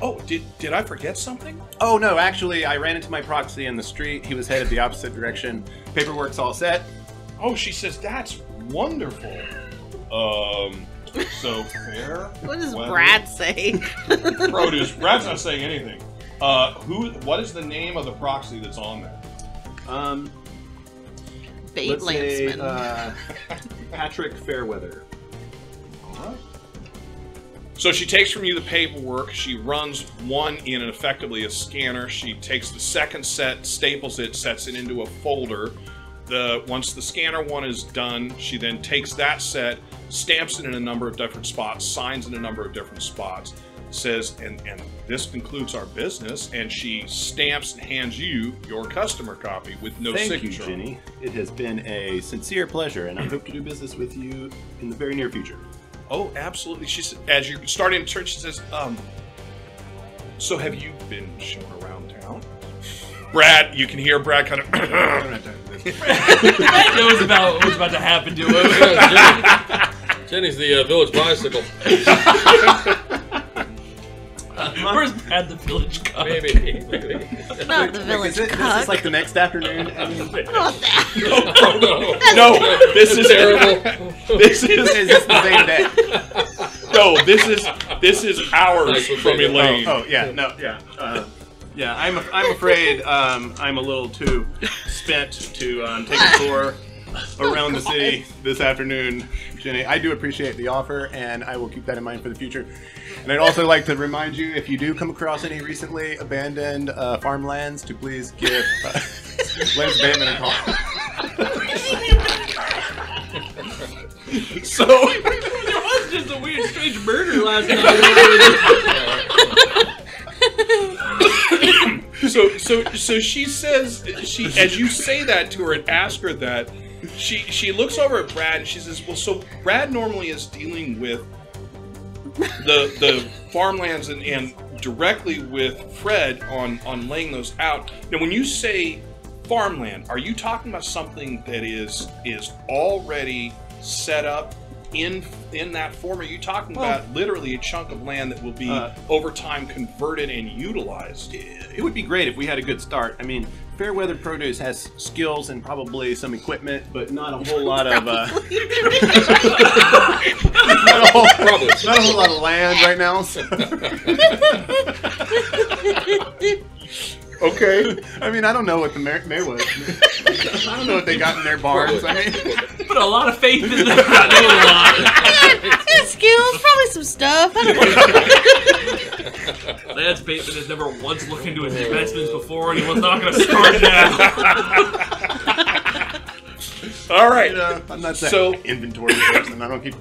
"Oh, did I forget something?" Oh no, actually, I ran into my proxy in the street. He was headed the opposite direction. Paperwork's all set. Oh, she says that's wonderful. So fair. What does weather, Brad say? Produce. Brad's not saying anything. What is the name of the proxy that's on there? Bait Let's say Lanceman. Patrick Fairweather. All right. So she takes from you the paperwork. She runs one in effectively a scanner. She takes the second set, staples it, sets it into a folder. Once the scanner one is done, she then takes that set, stamps it in a number of different spots, signs in a number of different spots, says, and this concludes our business, and she stamps and hands you your customer copy with no Thank signature. you, Jenny. It has been a sincere pleasure, and I hope to do business with you in the very near future. Oh, absolutely. She said, as you're starting to turn, she says, so have you been shown around town? Brad, you can hear Brad kind of. It was about what was about to happen to him. Jenny's the village bicycle. Where's Brad the village cock? Maybe. Not the village Is cock. this like the next afternoon? I mean, Not that. No, this is terrible. This is is this the same day? No, this is ours Nice one, from Pedro. Elaine. Oh yeah, no, yeah, yeah. I'm afraid I'm a little too spent to take a tour around the city this afternoon, Jenny. I do appreciate the offer, and I will keep that in mind for the future. And I'd also like to remind you, if you do come across any recently abandoned farmlands, to please give Lance Bateman a call. So There was just a weird, strange murder last night. so she says, as you say that to her and ask her that, she looks over at Brad and she says, well, so Brad normally is dealing with the farmlands and directly with Fred on laying those out. Now, when you say farmland, are you talking about something that is already set up in that form? Are you talking about literally a chunk of land that will be over time converted and utilized? It would be great if we had a good start. I mean, Fairweather Produce has skills and probably some equipment, but not a whole lot of not a whole lot of land right now. So. Okay. I mean, I don't know what the mayor was. I don't know what they got in their barns. I mean, Put a lot of faith in that. I know a lot. Yeah, skills, probably some stuff. I don't know. Lance Bateman has never once looked into his investments before, and he was not going to start now. All right. I'm not that So- inventory person. I don't keep.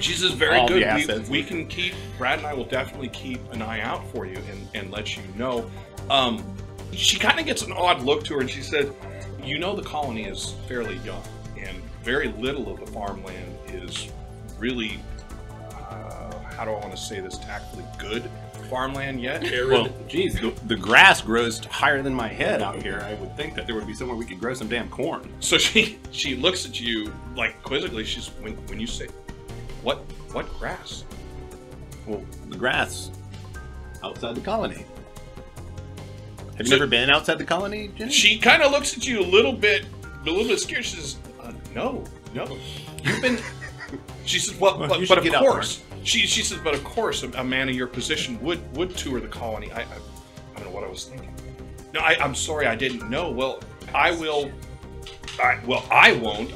She says, very All the good. assets. We can keep, Brad and I will definitely keep an eye out for you and let you know. She kind of gets an odd look to her and she said, you know, the colony is fairly young and very little of the farmland is really, how do I want to say this tactfully, good farmland yet. Well, geez, the grass grows higher than my head out here. I would think that there would be somewhere we could grow some damn corn. So she looks at you like quizzically. She's when you say, what grass? Well, the grass outside the colony. Have you never been outside the colony, Jenny? She kind of looks at you a little bit scared. She says, no. You've been... She says, well, you but should of get out course. She says, but of course, a man in your position would tour the colony. I don't know what I was thinking. No, I'm sorry, I didn't know. Well, I will... I won't.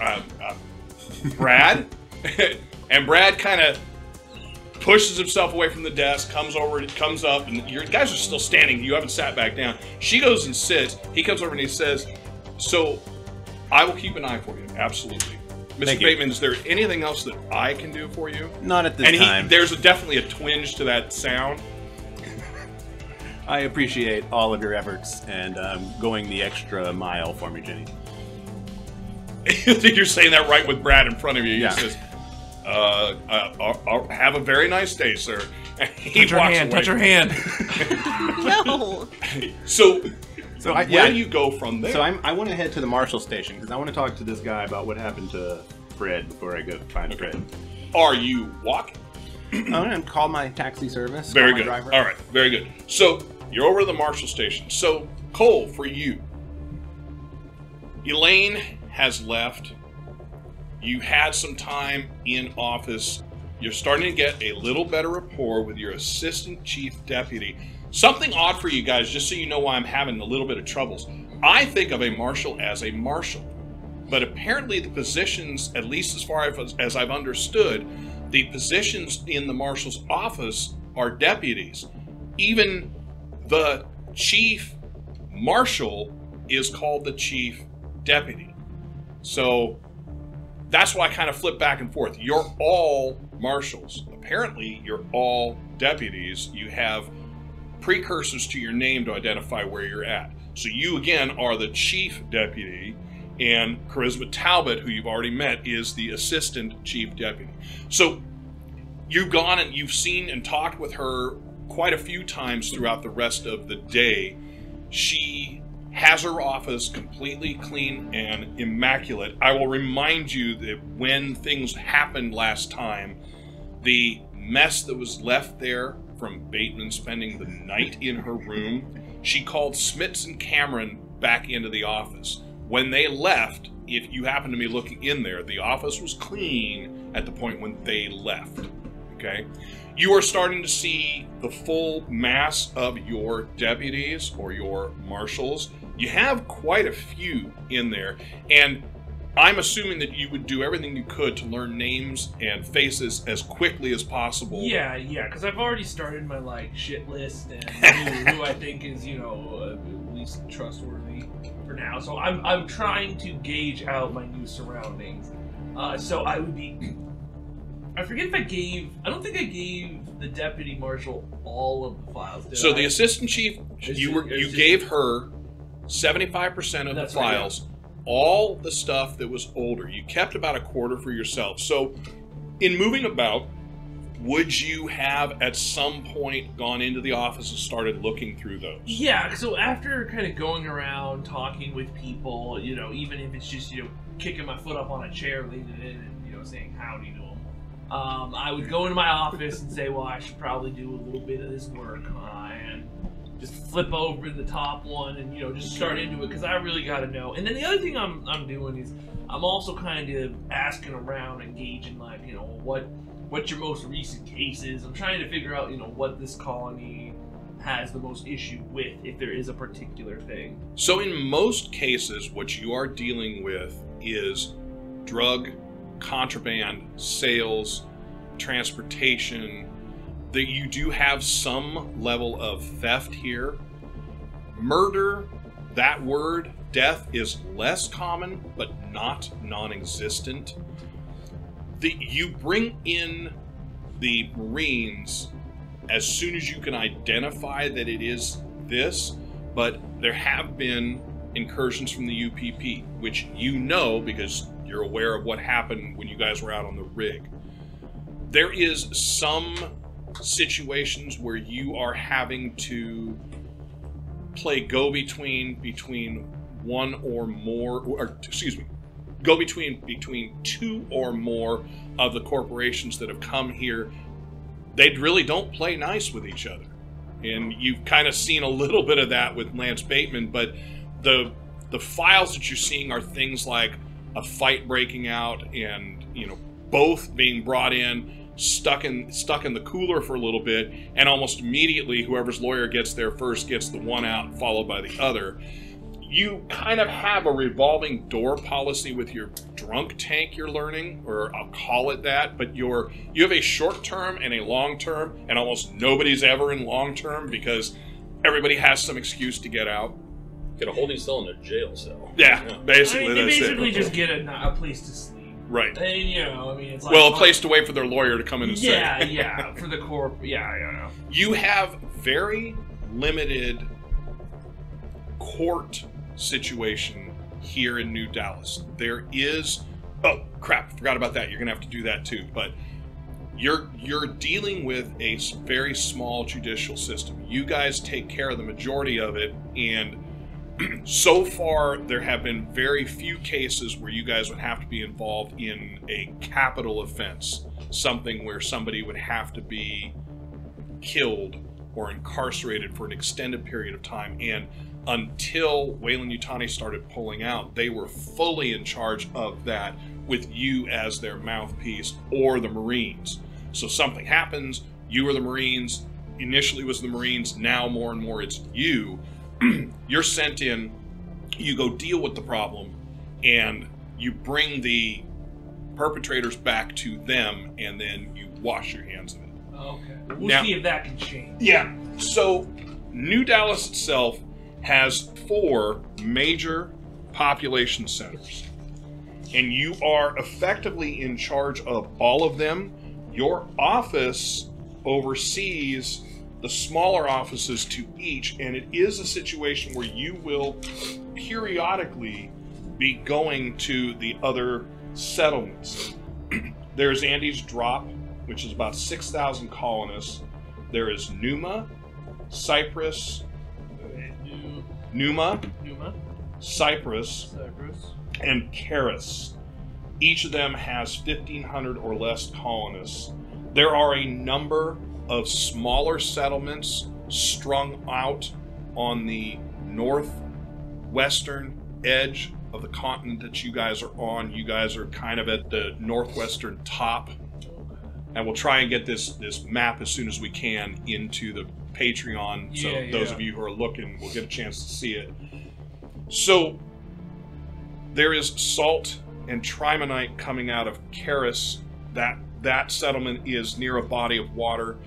Brad? And Brad kind of pushes himself away from the desk, comes up, and your guys are still standing. You haven't sat back down. She goes and sits. He comes over and he says, so I will keep an eye for you. Absolutely. Mr. Bateman, is there anything else that I can do for you? Not at this time. There's definitely a twinge to that sound. I appreciate all of your efforts and going the extra mile for me, Jenny. You're saying that right with Brad in front of you. Yeah. He says, I'll have a very nice day, sir. And he Touch her hand. No. So So where do you go from there? So I want to head to the Marshal station because I want to talk to this guy about what happened to Fred before I go find Fred. Are you walking? I'm going to call my taxi service. Very call my good. driver. All right, very good. So you're over to the Marshal station. So Cole, for you, Elaine has left. You had some time in office. You're starting to get a little better rapport with your assistant chief deputy. Something odd for you guys, just so you know why I'm having a little bit of troubles. I think of a marshal as a marshal, but apparently the positions, at least as far as I've understood, the positions in the marshal's office are deputies. Even the chief marshal is called the chief deputy. So that's why I kind of flip back and forth. You're all marshals. Apparently, you're all deputies. You have precursors to your name to identify where you're at. So you, again, are the chief deputy, and Charisma Talbot, who you've already met, is the assistant chief deputy. So you've gone and you've seen and talked with her quite a few times throughout the rest of the day. She has her office completely clean and immaculate. I will remind you that when things happened last time, the mess that was left there from Bateman spending the night in her room, she called Smits and Cameron back into the office. When they left, if you happen to be looking in there, the office was clean at the point when they left. Okay? You are starting to see the full mass of your deputies or your marshals. You have quite a few in there, and I'm assuming that you would do everything you could to learn names and faces as quickly as possible. Yeah, because I've already started my like shit list and who I think is at least trustworthy for now. So I'm trying to gauge out my new surroundings. So I would be. I forget if I gave. I don't think I gave the deputy marshal all of the files. So the assistant chief, you gave her 75% of the files. Right. All the stuff that was older. You kept about a quarter for yourself. So in moving about, would you have at some point gone into the office and started looking through those? Yeah, so after kind of going around talking with people, even if it's just, kicking my foot up on a chair, leaning in and, saying howdy to them, I would go into my office and say, well, I should probably do a little bit of this work, and just flip over the top one and, just start into it, because I really got to know. And then the other thing I'm doing is I'm also kind of asking around and gauging, like, what's your most recent cases. I'm trying to figure out, what this colony has the most issue with, if there is a particular thing. So in most cases, what you are dealing with is drug, contraband, sales, transportation. That you do have some level of theft here. Murder, that word, death, is less common, but not non-existent. You bring in the Marines as soon as you can identify that it is this, but there have been incursions from the UPP, which because you're aware of what happened when you guys were out on the rig. There is some situations where you are having to play go-between one or more, between two or more of the corporations that have come here. They really don't play nice with each other. And you've kind of seen a little bit of that with Lance Bateman, but the files that you're seeing are things like a fight breaking out and, both being brought in, stuck in the cooler for a little bit, and almost immediately whoever's lawyer gets there first gets the one out, followed by the other. You kind of have a revolving door policy with your drunk tank you're learning, or I'll call it that, but you have a short term and a long term, and almost nobody's ever in long term because everybody has some excuse to get out. Get a holding cell in a jail cell. Yeah, basically they that's basically it. just get a place to sleep. Right. And, it's like... Well, a place to wait for their lawyer to come in and say. Yeah, for the corp. Yeah, I don't know. You have very limited court situation here in New Dallas. There is... Oh, crap. Forgot about that. You're going to have to do that too. But you're dealing with a very small judicial system. You guys take care of the majority of it, and so far there have been very few cases where you guys would have to be involved in a capital offense, something where somebody would have to be killed or incarcerated for an extended period of time. And until Weyland-Yutani started pulling out, they were fully in charge of that, with you as their mouthpiece, or the Marines. So something happens, you are the Marines. Initially it was the Marines, now more and more it's you. You're sent in, you go deal with the problem, and you bring the perpetrators back to them, and then you wash your hands of it. Okay. We'll see if that can change. Yeah. So New Dallas itself has 4 major population centers, and you are effectively in charge of all of them. Your office oversees the smaller offices to each, and it is a situation where you will periodically be going to the other settlements. There's Andy's Drop, which is about 6,000 colonists. There is Numa, Cyprus, Cyprus, and Karis. Each of them has 1,500 or less colonists. There are a number of smaller settlements strung out on the northwestern edge of the continent that you guys are on. You guys are kind of at the northwestern top. and we'll try and get this map as soon as we can into the Patreon. So those of you who are looking will get a chance to see it. So there is salt and trimonite coming out of Karis. That settlement is near a body of water,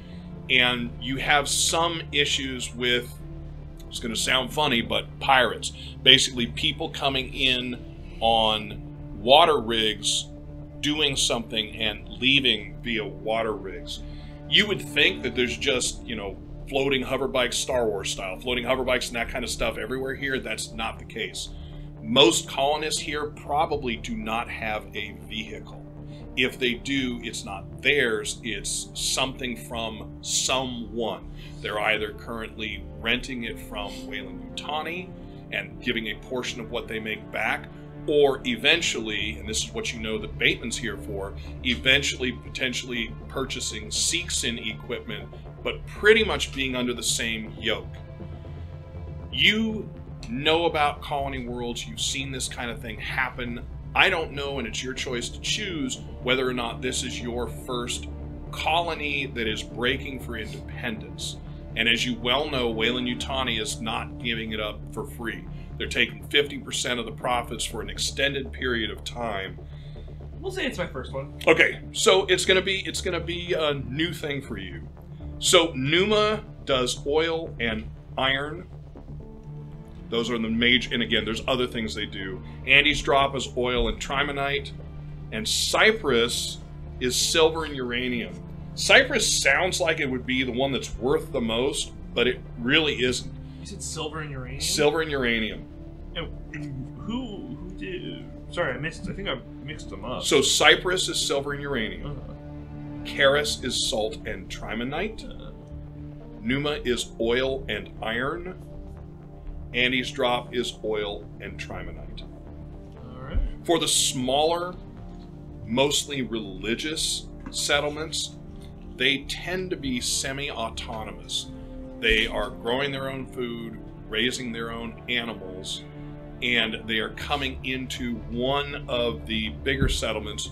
and you have some issues with, it's going to sound funny, but pirates. Basically, people coming in on water rigs, doing something and leaving via water rigs. You would think that there's just, floating hover bikes, Star Wars style, floating hover bikes and that kind of stuff everywhere here. That's not the case. Most colonists here probably do not have a vehicle. If they do, it's not theirs, it's something from someone. They're either currently renting it from Weyland-Yutani and giving a portion of what they make back, or eventually, and this is what you know that Bateman's here for, eventually potentially purchasing Seegson equipment, but pretty much being under the same yoke. You know about Colony Worlds, you've seen this kind of thing happen. I don't know, and it's your choice to choose whether or not this is your first colony that is breaking for independence. And as you well know, Weyland-Yutani is not giving it up for free. They're taking 50% of the profits for an extended period of time. We'll say it's my first one. Okay, so it's gonna be a new thing for you. So Numa does oil and iron. Those are the major, and again, there's other things they do. Andy's drop is oil and trimonite, and Cyprus is silver and uranium. Cyprus sounds like it would be the one that's worth the most, but it really isn't. You said silver and uranium? Silver and uranium. And who did? Sorry, I think I mixed them up. So Cyprus is silver and uranium. Karis is salt and trimonite. Numa is oil and iron. Andy's drop is oil and trimonite. All right. For the smaller, mostly religious settlements, they tend to be semi-autonomous. They are growing their own food, raising their own animals, and they are coming into one of the bigger settlements,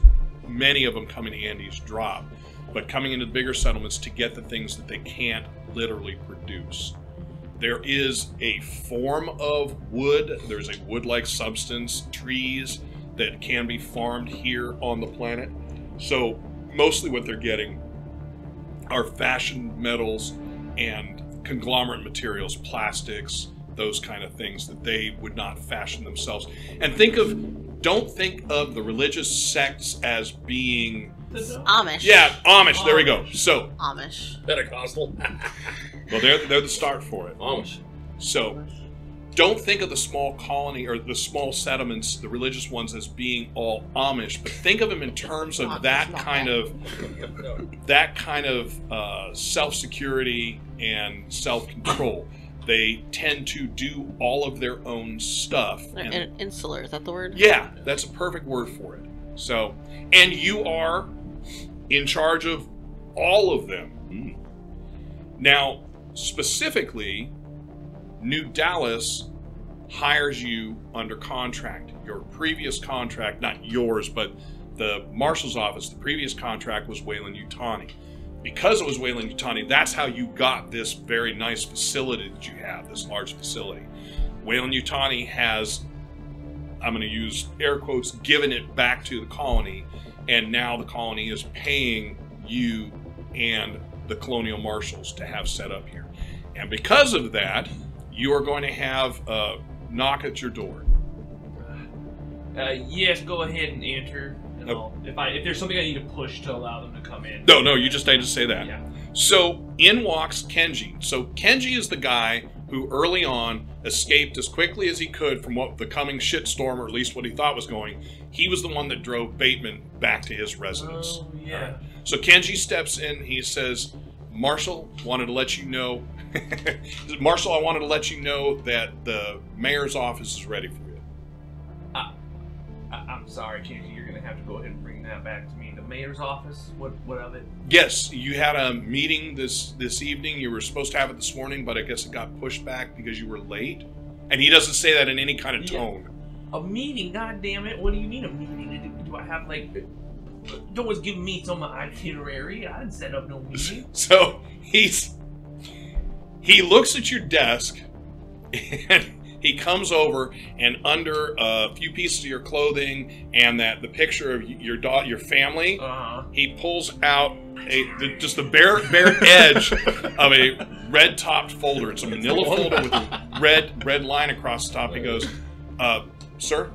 many of them coming to Andy's drop, but coming into the bigger settlements to get the things that they can't literally produce. There is a form of wood, there's a wood-like substance, trees that can be farmed here on the planet. So mostly what they're getting are fashioned metals and conglomerate materials, plastics, those kind of things that they would not fashion themselves. And don't think of the religious sects as being Amish. Yeah, Amish. There we go. So Amish. Pentecostal. Well, they're the start for it. Amish. So don't think of the small colony or the small settlements, the religious ones, as being all Amish, but think of them in terms of that kind of self-security and self-control. They tend to do all of their own stuff. Insular, is that the word? Yeah, that's a perfect word for it. So, and you are in charge of all of them. Now, specifically, New Dallas hires you under contract. Your previous contract, not yours, but the marshal's office, the previous contract was Weyland-Yutani. Because it was Weyland-Yutani, that's how you got this very nice facility that you have, this large facility. Weyland-Yutani has, I'm going to use air quotes, given it back to the colony, and now the colony is paying you and the colonial marshals to have set up here. And because of that, you are going to have a knock at your door. Yes, go ahead and enter. And if there's something I need to push to allow them to come in. No, you just need to say that. Yeah. So in walks Kenji. So Kenji is the guy who early on escaped as quickly as he could from what the coming shitstorm, or at least what he thought was going. He was the one that drove Bateman back to his residence. Oh, yeah. So Kenji steps in. He says, Marshal, wanted to let you know. Marshal, I wanted to let you know that the mayor's office is ready for you. I'm sorry, Kenji. You're going to have to go ahead and bring that back to me. The mayor's office? What of it? Yes, you had a meeting this evening. You were supposed to have it this morning, but I guess it got pushed back because you were late. And he doesn't say that in any kind of tone. A meeting? God damn it. What do you mean a meeting? Do I have, like... don't was giving me some itinerary. I didn't set up no meeting. So he looks at your desk, and he comes over, and under a few pieces of your clothing and the picture of your family, he pulls out just the bare edge of a red-topped folder. It's a manila folder with a red line across the top. He goes, "Sir."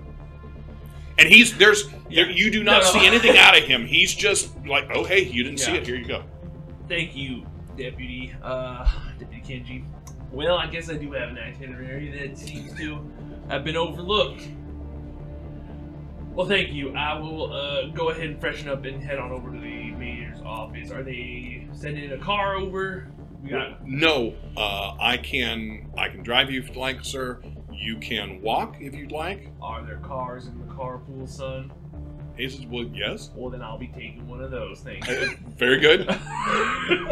And you do not see anything out of him. He's just like, "Oh, hey, you didn't see it. Here you go." Thank you, Deputy Kenji. Well, I guess I do have an itinerary that seems to have been overlooked. Well, thank you. I will go ahead and freshen up and head on over to the mayor's office. Are they sending a car over? No, I can drive you if you'd like, sir. You can walk if you'd like. Are there cars in the carpool, son? He says, well, yes. Well, then I'll be taking one of those things. Very good.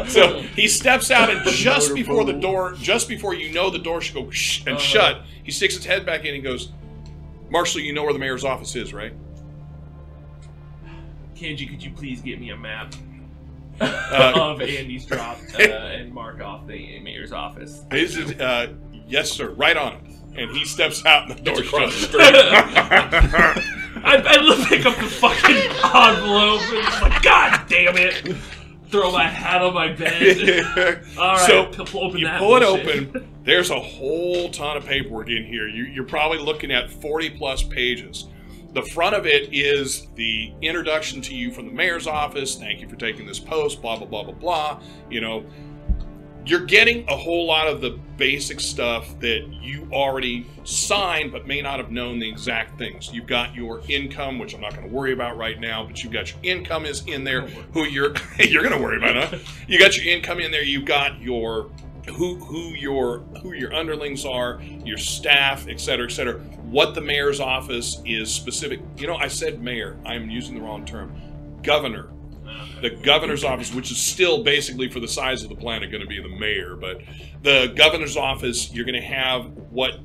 So he steps out, and just before you know the door should go and shut, he sticks his head back in and goes, "Marshal, you know where the mayor's office is, right?" Kenji, could you please get me a map of Andy's drop and mark off the mayor's office? He says, yes, sir, right on it. And he steps out, and the door shuts. I pick up the fucking envelope and it's like, God damn it! Throw my hat on my bed. All right, so open you that pull it bullshit. open. There's a whole ton of paperwork in here. You're probably looking at 40+ pages. The front of it is the introduction to you from the mayor's office. Thank you for taking this post. Blah blah blah blah blah. You know. You're getting a whole lot of the basic stuff that you already signed but may not have known the exact things. You've got your income, which I'm not going to worry about right now, but you've got your income is in there. Who you're going to worry about, huh? You got your income in there. You've got your who your underlings are, your staff, et cetera, et cetera. What the mayor's office is specific. You know, I said mayor. I'm using the wrong term. Governor. The governor's office, which is still basically for the size of the planet going to be the mayor, but the governor's office, you're going to have what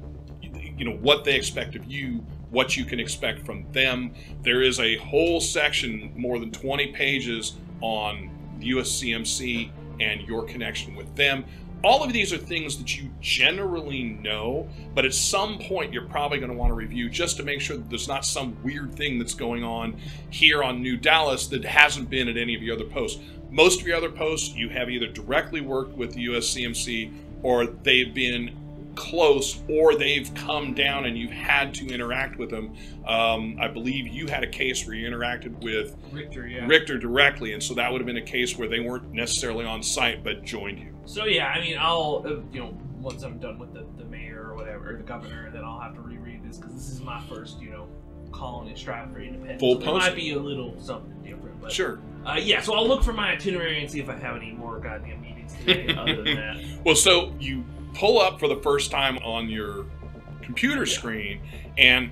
they expect of you, what you can expect from them. There is a whole section, more than 20 pages, on the USCMC and your connection with them. All of these are things that you generally know, but at some point you're probably going to want to review just to make sure that there's not some weird thing that's going on here on New Dallas that hasn't been at any of your other posts. Most of your other posts, you have either directly worked with the USCMC, or they've been close, or they've come down and you've had to interact with them. I believe you had a case where you interacted with Rictor directly, and so that would have been a case where they weren't necessarily on site but joined you. So yeah, I mean, I'll once I'm done with the mayor or whatever, or the governor, then I'll have to reread this because this is my first colony striving for independence. Full so there might be a little something different, but sure. Yeah, so I'll look for my itinerary and see if I have any more goddamn meetings today. Other than that, well, so you pull up for the first time on your computer screen, and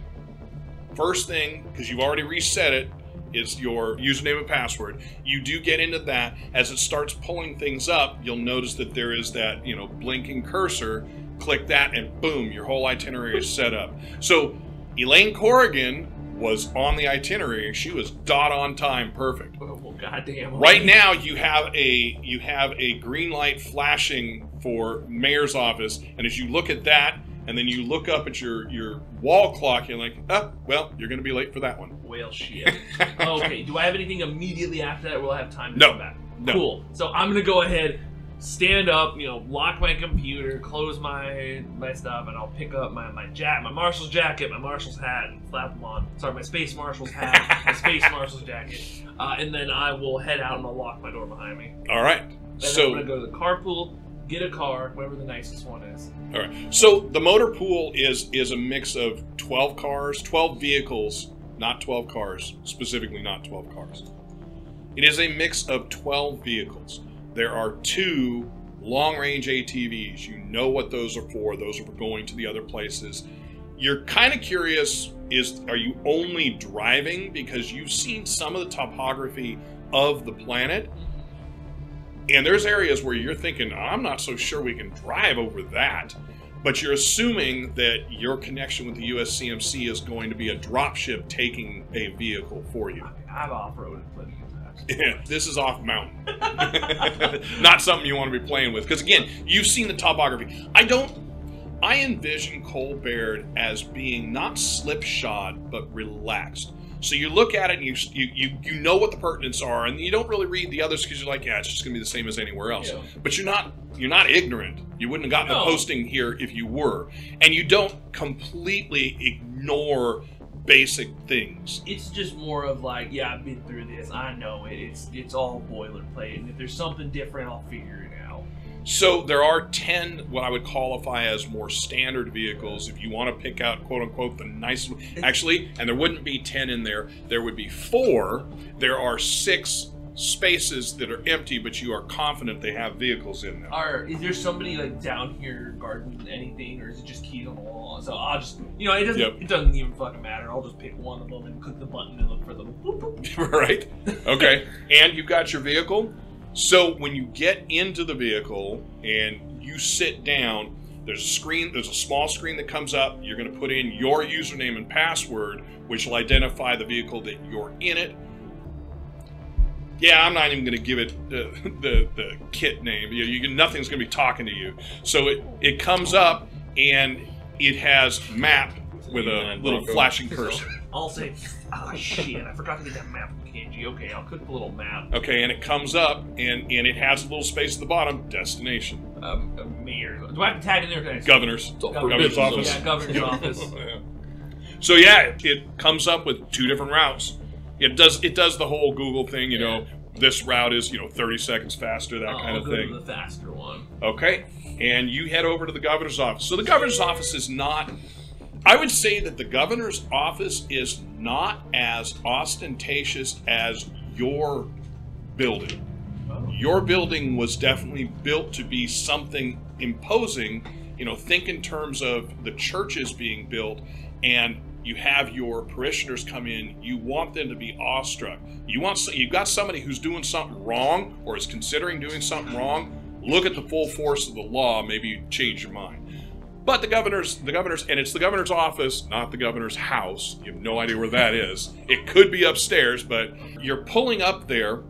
first thing, because you've already reset it, is your username and password. You do get into that. As it starts pulling things up, you'll notice that there is that blinking cursor. Click that, and boom, your whole itinerary is set up. So Elaine Corrigan was on the itinerary. She was dot on time, perfect. well, goddamn. Right now, you have a green light flashing for mayor's office, and as you look at that, and then you look up at your wall clock, you're like, oh, well, you're going to be late for that one. Well, shit. Okay, do I have anything immediately after that? We'll have time to come back. No. Cool. So I'm going to go ahead, stand up, lock my computer, close my stuff, and I'll pick up my marshal's jacket, my marshal's hat, and slap them on. Sorry, my space marshal's hat, my space marshal's jacket. And then I will head out and I'll lock my door behind me. All right. And so then I'm going to go to the carpool, get a car, whatever the nicest one is. All right. So the motor pool is a mix of 12 cars, 12 vehicles, not 12 cars, specifically not 12 cars. It is a mix of 12 vehicles. There are 2 long-range ATVs. You know what those are for. Those are for going to the other places. You're kind of curious, are you only driving because you've seen some of the topography of the planet? And there's areas where you're thinking, I'm not so sure we can drive over that. But you're assuming that your connection with the USCMC is going to be a dropship taking a vehicle for you. I've off-roaded plenty of times. Yeah, this is off mountain. Not something you want to be playing with. Because again, you've seen the topography. I envision Cole Baird as being not slipshod, but relaxed. So you look at it and you know what the pertinents are, and you don't really read the others because you're like, yeah, it's just gonna be the same as anywhere else. Yeah. But you're not ignorant. You wouldn't have gotten the posting here if you were, and you don't completely ignore basic things. It's just more of like, yeah, I've been through this. I know it. It's all boilerplate, and if there's something different, I'll figure it out. So there are 10 what I would qualify as more standard vehicles. If you want to pick out quote unquote the nice, actually, and there wouldn't be 10 in there. There would be 4. There are 6 spaces that are empty, but you are confident they have vehicles in them. Is there somebody like down here guarding anything, or is it just keys on the wall? So I'll just, it doesn't even fucking matter. I'll just pick one of them and click the button and look for them. Boop, boop. Right. Okay. And you've got your vehicle. So when you get into the vehicle and you sit down, there's a small screen that comes up. You're going to put in your username and password, which will identify the vehicle that you're in it. Yeah, I'm not even going to give it the kit name. Nothing's going to be talking to you. So it comes up and it has map with a little flashing cursor. I'll say, oh shit, I forgot to get that map from Kenji. Okay, I'll click the little map. Okay, and it comes up and it has a little space at the bottom, destination. Mayor. Do I have to tag in there? Governor's office. Yeah, governor's office. Yeah. So yeah, it comes up with 2 different routes. It does the whole Google thing, you know, this route is, 30 seconds faster, that kind of thing. I'll go to the faster one. Okay, and you head over to the governor's office. So the governor's office is not, I would say that the governor's office is not as ostentatious as your building. Oh. Your building was definitely built to be something imposing, think in terms of the churches being built, and you have your parishioners come in, you want them to be awestruck. You've got somebody who's doing something wrong or is considering doing something wrong, look at the full force of the law, maybe you change your mind. But the governor's, and it's the governor's office, not the governor's house. You have no idea where that is. It could be upstairs, but you're pulling up there.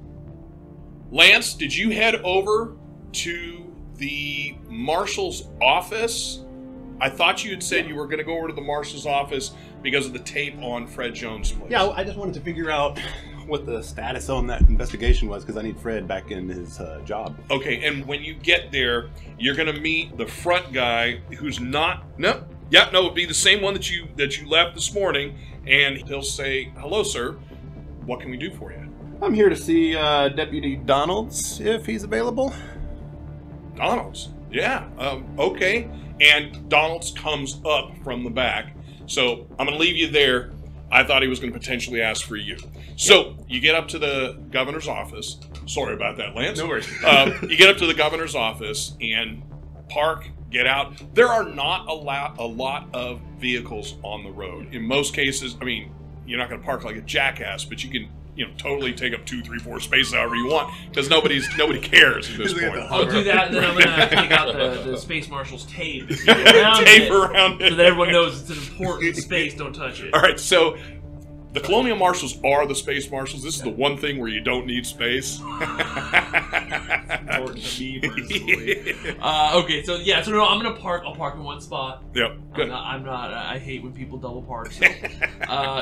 Lance, did you head over to the marshal's office? I thought you had said you were going to go over to the marshal's office because of the tape on Fred Jones' place. Yeah, I just wanted to figure out what the status on that investigation was because I need Fred back in his job. Okay, and when you get there, you're going to meet the front guy who's not... it'll be the same one that you left this morning, and he'll say, "Hello, sir. What can we do for you?" I'm here to see Deputy Donalds, if he's available. Donalds? Yeah, okay. And Donalds comes up from the back. So I'm going to leave you there. I thought he was going to potentially ask for you. So you get up to the governor's office. Sorry about that, Lance. No worries. You get up to the governor's office and park, get out. There are not a lot of vehicles on the road. In most cases, I mean, you're not going to park like a jackass, but you can totally take up 2, 3, 4 spaces however you want because nobody cares at this point. I'll do that, and then I'm gonna take out the Space Marshal's tape, around it, so that everyone knows it's an important space. Don't touch it. All right, so the Colonial Marshals are the Space Marshals. This is the one thing where you don't need space. Important to me personally. Okay, so no, I'm gonna park. I'll park in one spot. Yep. Good. I'm not. I hate when people double park.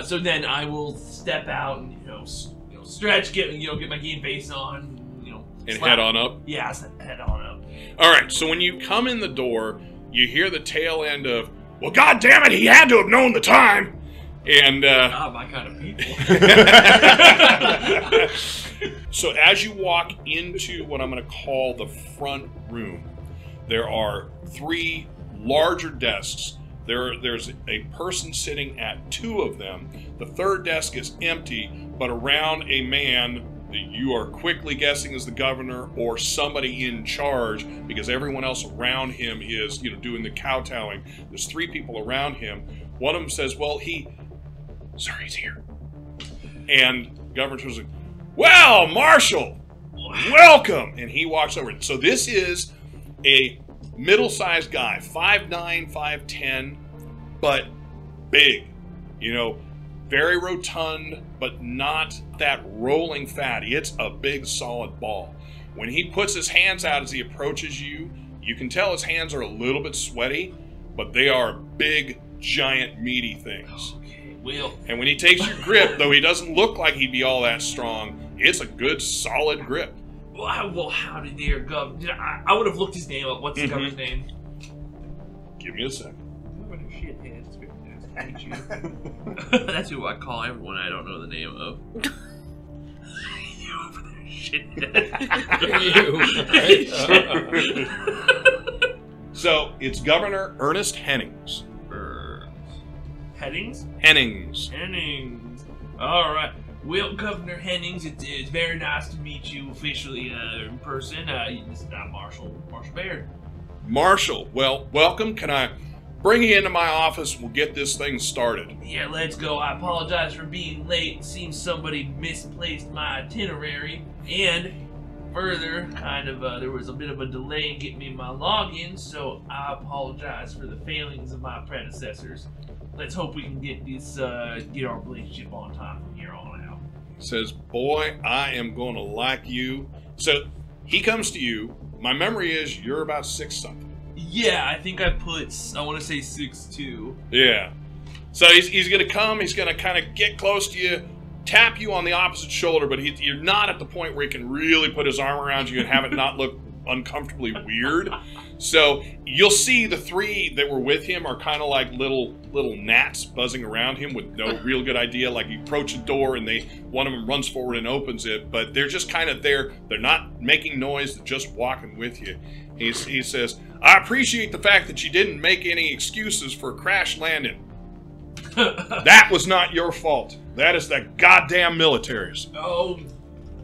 So then I will step out and stretch, get my game face on, and head on up. Yeah, head on up. All right. So when you come in the door, you hear the tail end of, "Well, God damn it, he had to have known the time." And my kind of people. So as you walk into what I'm going to call the front room, there are 3 larger desks. There's a person sitting at 2 of them. The third desk is empty, but around a man that you are quickly guessing is the governor or somebody in charge because everyone else around him is, doing the kowtowing. There's 3 people around him. One of them says, "Well, sir, he's here." And the governor says, "Well, Marshal, welcome." And he walks over. So this is a middle-sized guy, 5'9", 5'10", but big. You know, very rotund, but not that rolling fatty. It's a big, solid ball. When he puts his hands out as he approaches you, you can tell his hands are a little bit sweaty, but they are big, giant, meaty things. Okay, well. And when he takes your grip, though he doesn't look like he'd be all that strong, it's a good, solid grip. Well, how did their governor... I would have looked his name up. What's the governor's name? Give me a second. Governor Shithead. It's very nice to meet you. That's who I call everyone I don't know the name of. You over there, shithead. So, it's Governor Ernest Hennings. Hennings? Hennings. Hennings. All right. Well, Governor Hennings, it's very nice to meet you officially in person. This is Marshal Baird. Marshal, well, welcome. Can I bring you into my office and we'll get this thing started? Yeah, let's go. I apologize for being late. It seems somebody misplaced my itinerary. And further, there was a bit of a delay in getting me my login, so I apologize for the failings of my predecessors. Let's hope we can get get our relationship on time from here on out. Says, boy, I am going to like you. So he comes to you. My memory is you're about 6'something. Yeah, I think I want to say 6'2". Yeah. So he's going to come. He's going to kind of get close to you, tap you on the opposite shoulder, but you're not at the point where he can really put his arm around you and have it not look uncomfortably weird. So you'll see the three that were with him are kind of like little gnats buzzing around him with no real good idea. Like you approach a door and one of them runs forward and opens it, but they're just kind of there. They're not making noise. They're just walking with you. He says, I appreciate the fact that you didn't make any excuses for a crash landing. That was not your fault. That is the goddamn military's. Oh,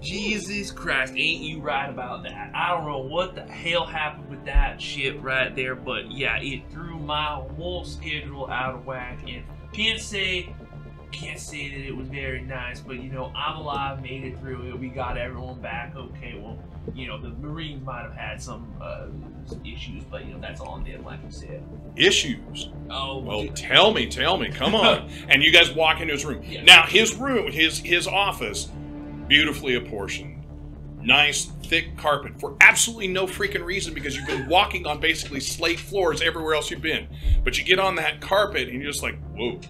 Jesus Christ, ain't you right about that? I don't know what the hell happened with that shit right there, but yeah, it threw my whole schedule out of whack, and can't say that it was very nice, but you know, I'm alive, made it through it, we got everyone back okay. Well, you know, the Marines might have had some issues, but you know, that's all on them, like you said. Issues? Oh, well, tell me, come on. And you guys walk into his room. Yeah. Now, his room, his office, beautifully apportioned. Nice, thick carpet for absolutely no freaking reason because you've been walking on basically slate floors everywhere else you've been. But you get on that carpet and you're just like, whoa.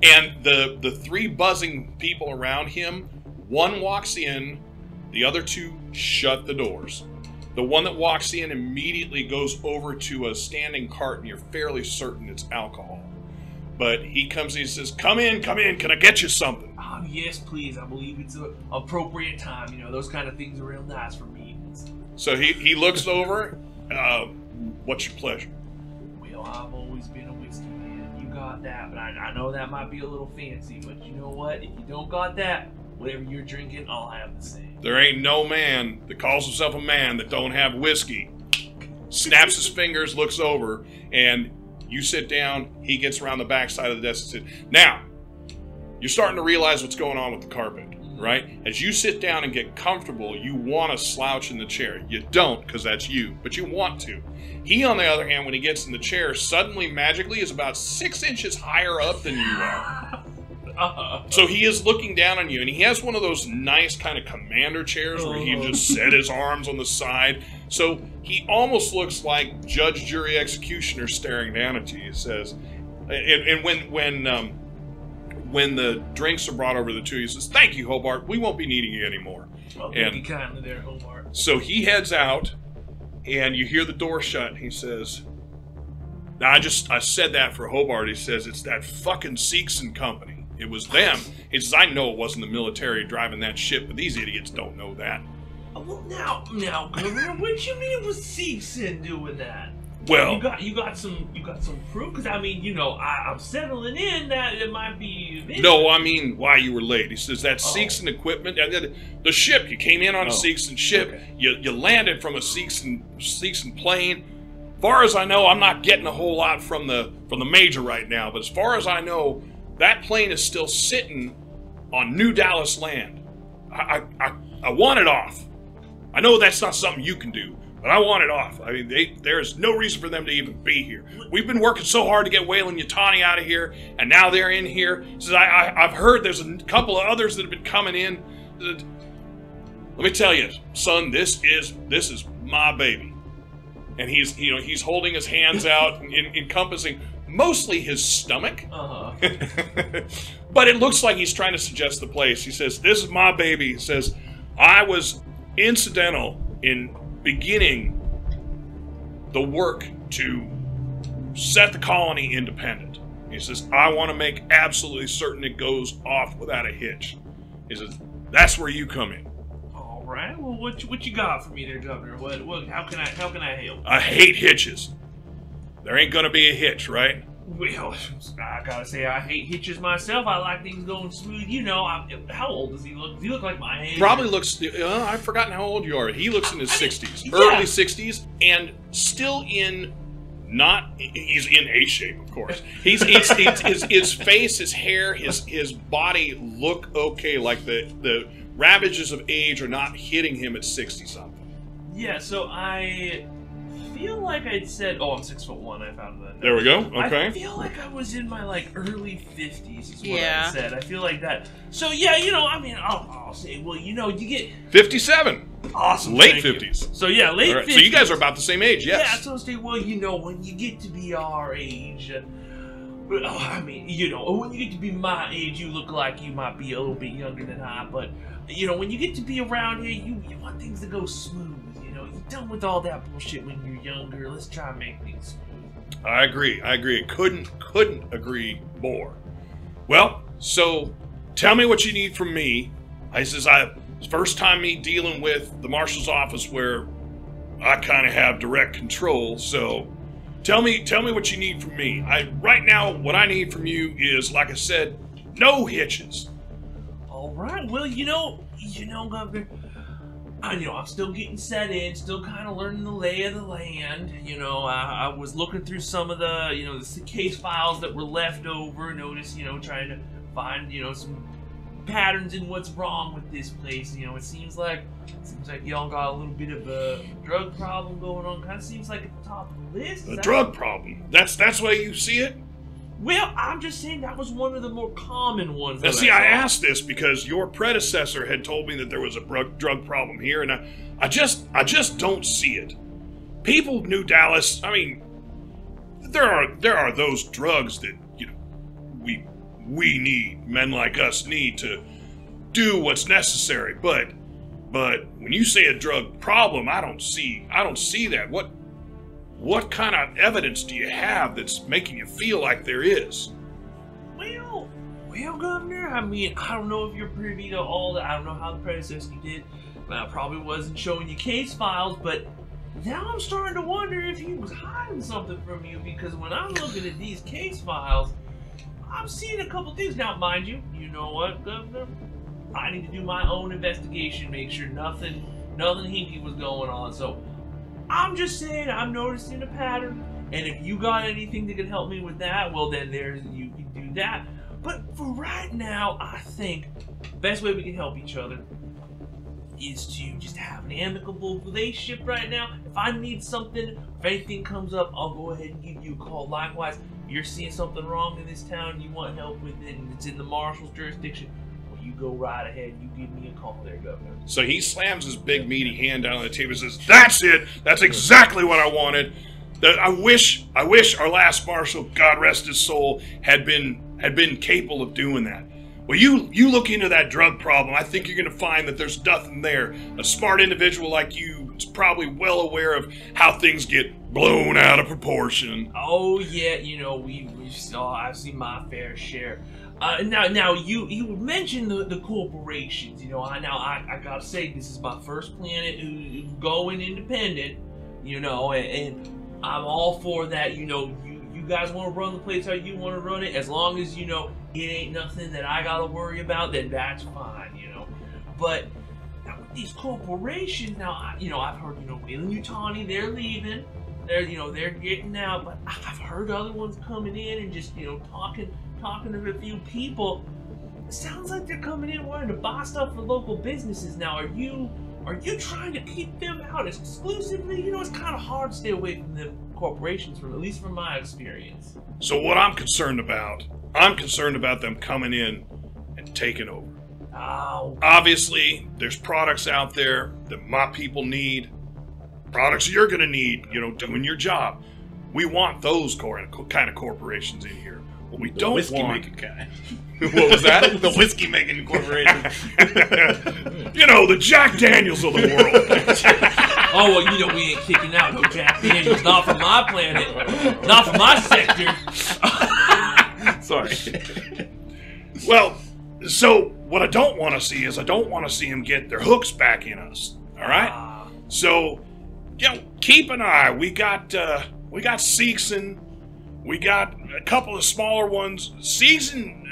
And the three buzzing people around him, one walks in, the other two shut the doors. The one that walks in immediately goes over to a standing cart and you're fairly certain it's alcohol. But he comes in and says, come in, can I get you something? Oh, yes, please. I believe it's an appropriate time. You know, those kind of things are real nice for me. So he looks over. What's your pleasure? Well, I've always been a whiskey man. You got that, but I know that might be a little fancy. But you know what? If you don't got that, whatever you're drinking, I'll have the same. There ain't no man that calls himself a man that don't have whiskey. Snaps his fingers, looks over, and you sit down, he gets around the back side of the desk and says, now, you're starting to realize what's going on with the carpet, right? As you sit down and get comfortable, you want to slouch in the chair. You don't, because that's you, but you want to. He, on the other hand, when he gets in the chair, suddenly, magically, is about 6 inches higher up than you are. So he is looking down on you, and he has one of those nice kind of commander chairs where he just set his arms on the side. So he almost looks like judge, jury, executioner staring down at you. He says, and when the drinks are brought over to the two, he says, thank you, Hobart. We won't be needing you anymore. Well, thank you kindly there, Hobart. So he heads out, and you hear the door shut, and he says, now I said that for Hobart. He says, it's that fucking Seegson company. It was them. He says, I know it wasn't the military driving that ship, but these idiots don't know that. Well, now, Governor, what you mean it was Seegson doing that? Well, you got some proof? Because I mean, you know, I'm settling in that it might be. No, I mean why you were late. He says that Seegson equipment, the ship. You came in on a Seegson ship. Okay. You landed from a Seegson plane. Far as I know, I'm not getting a whole lot from the major right now. But as far as I know, that plane is still sitting on New Dallas land. I want it off. I know that's not something you can do, But I want it off. I mean, there's no reason for them to even be here. We've been working so hard to get Whale and Yutani out of here, and now they're in here. Says I've heard there's a couple of others that have been coming in. Let me tell you, son, this is my baby. And he's holding his hands out, encompassing mostly his stomach. But it looks like he's trying to suggest the place. He says, "This is my baby." He says, "I was incidental in beginning the work to set the colony independent." He says, "I want to make absolutely certain it goes off without a hitch." He says, "That's where you come in." All right. Well, what you got for me there, Governor? What? How can I help? I hate hitches. There ain't gonna be a hitch, right? Well, I gotta say, I hate hitches myself. I like things going smooth. You know, how old does he look? Does he look like my age? Probably looks, I've forgotten how old you are. He looks in his 60s, yeah. early 60s, and still he's in A shape, of course. His face, his hair, his body look okay, like the ravages of age are not hitting him at 60-something. Yeah, so I feel like I'd said, I'm 6'1", I found that. There we go, okay. I feel like I was in my, early 50s is what Yeah. I said. I feel like that. So, yeah, I'll say, well, you get... 57. Awesome. Late thank you. 50s. So, yeah, late 50s. So you guys are about the same age, yes. Yeah, so I'll say, well, when you get to be our age... when you get to be my age, you look like you might be a little bit younger than I, but, when you get to be around here, you want things to go smooth, You're done with all that bullshit when you're younger. Let's try and make things smooth. I agree. Couldn't agree more. Well, so tell me what you need from me. First time me dealing with the marshal's office where I kind of have direct control, so tell me what you need from me. Right now, what I need from you is, like I said, no hitches. All right. Well, Governor, I'm still getting set in, still kind of learning the lay of the land. I was looking through some of the, the case files that were left over. Notice, trying to find, some patterns in what's wrong with this place. It seems like y'all got a little bit of a drug problem going on. Kind of seems like at the top of the list. A drug problem? That's the way you see it? Well, I'm just saying that was one of the more common ones. Now, see, I asked this because your predecessor had told me that there was a drug problem here, and I just don't see it. People of New Dallas, I mean, there are those drugs that we need, men like us need to do what's necessary. But when you say a drug problem, I don't see that. What kind of evidence do you have that's making you feel like there is? Well, Governor, I don't know if you're privy to all that. I don't know how the predecessor did. I probably wasn't showing you case files, but now I'm starting to wonder if he was hiding something from you, because when I'm looking at these case files, I'm seeing a couple things. Now, mind you, you know what, Governor? I need to do my own investigation, make sure nothing hinky was going on, so I'm just saying, I'm noticing a pattern, and if you got anything that can help me with that, well, then you can do that. But for right now, I think the best way we can help each other is to just have an amicable relationship right now. If I need something, if anything comes up, I'll go ahead and give you a call. Likewise, if you're seeing something wrong in this town, you want help with it, and it's in the marshal's jurisdiction, you go right ahead, you give me a call there, Governor. So he slams his big meaty hand down on the table and says, "That's it! That's exactly what I wanted. I wish our last marshal, God rest his soul, had been capable of doing that. Well, you look into that drug problem. I think you're going to find that there's nothing there. A smart individual like you is probably well aware of how things get blown out of proportion." Oh yeah, I've seen my fair share. Now you mentioned the corporations. I gotta say, this is my first planet who's going independent. And I'm all for that. You guys want to run the place how you want to run it, as long as it ain't nothing that I gotta worry about. Then that's fine. But now with these corporations, I've heard Whale and Yutani, they're leaving. They're getting out, but I've heard other ones coming in and just talking to a few people. It sounds like they're coming in wanting to buy stuff for local businesses. Now, are you Are you trying to keep them out exclusively? You know, it's kind of hard to stay away from the corporations, at least from my experience. So what I'm concerned about them coming in and taking over. Oh. Obviously, there's products out there that my people need. Products you're going to need, doing your job. We want those kind of corporations in here. What we don't whiskey want... making kind. What was that? The whiskey making corporation. The Jack Daniels of the world. Oh, well, we ain't kicking out no Jack Daniels. Not from my planet. Not from my sector. Sorry. Well, so what I don't want to see is I don't want to see them get their hooks back in us. All right? So, keep an eye. We got Seegson. We got a couple of smaller ones. Seegson,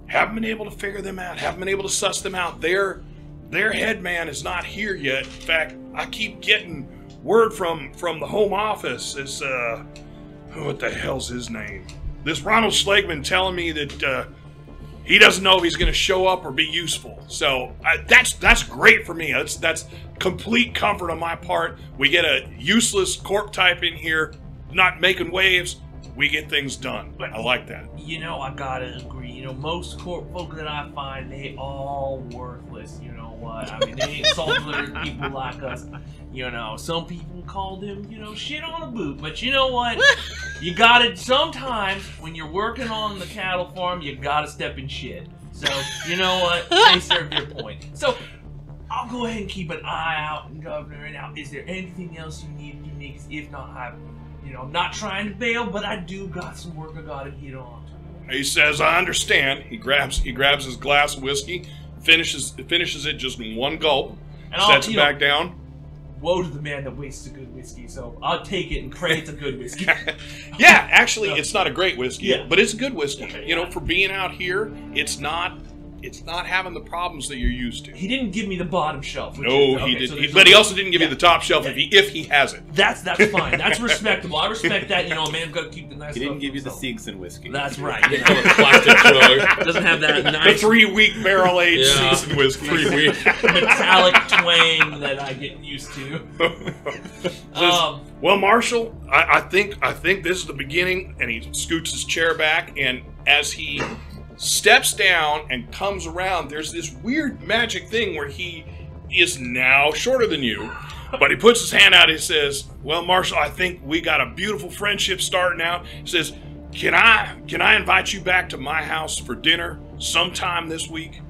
haven't been able to figure them out. Haven't been able to suss them out. Their head man is not here yet. In fact, I keep getting word from the home office. This, what the hell's his name? This Ronald Schlegman telling me that he doesn't know if he's going to show up or be useful. So that's great for me. That's complete comfort on my part. We get a useless corp type in here, not making waves. We get things done. I like that. I gotta agree. Most corp folk that I find, they all worthless. You know what? I mean, they ain't salty people like us. Some people call them, shit on a boot. But you know what? You gotta, sometimes when you're working on the cattle farm, you gotta step in shit. So, you know what? They serve their point. So, I'll go ahead and keep an eye out, Governor. Now, is there anything else you need to me? If not, I'm not trying to bail, but I do got some work I gotta get on. He says, I understand. He grabs his glass of whiskey, finishes it just in one gulp, and sets it back down. Woe to the man that wastes a good whiskey, so I'll take it and pray it's a good whiskey. Yeah, actually, it's not a great whiskey, but it's a good whiskey. For being out here, it's not having the problems that you're used to. He didn't give me the bottom shelf. No, he didn't. But he also didn't give you the top shelf if he has it. That's fine. That's respectable. I respect that. A man's got to keep the nice stuff. He didn't give you the Seegson whiskey. That's right. Plastic jug. Doesn't have that nice... The 3-week barrel-aged Seegson whiskey. 3 weeks. Metallic twang that I get used to. Well, Marshall, I think this is the beginning, and he scoots his chair back, and as he steps down and comes around, there's this weird magic thing where he is now shorter than you, but he puts his hand out and he says, well, Marshall, I think we got a beautiful friendship starting out. He says, can I invite you back to my house for dinner sometime this week?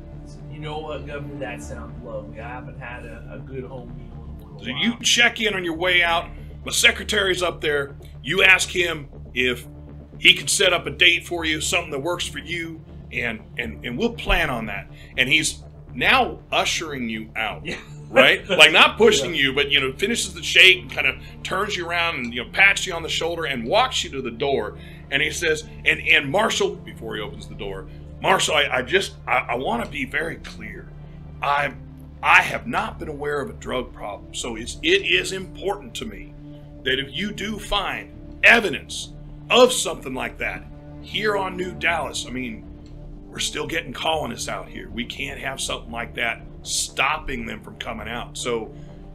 You know what, Governor, that sounds lovely. I haven't had a good home meal in a while. So you check in on your way out. My secretary's up there. You ask him if he can set up a date for you, something that works for you, and we'll plan on that. And he's now ushering you out, right? Like not pushing you, but finishes the shake and kind of turns you around and pats you on the shoulder and walks you to the door. And he says, and Marshall, before he opens the door, Marshall, I want to be very clear. I have not been aware of a drug problem, so it is important to me that if you do find evidence of something like that here on New Dallas, I mean, we're still getting colonists out here. We can't have something like that stopping them from coming out. So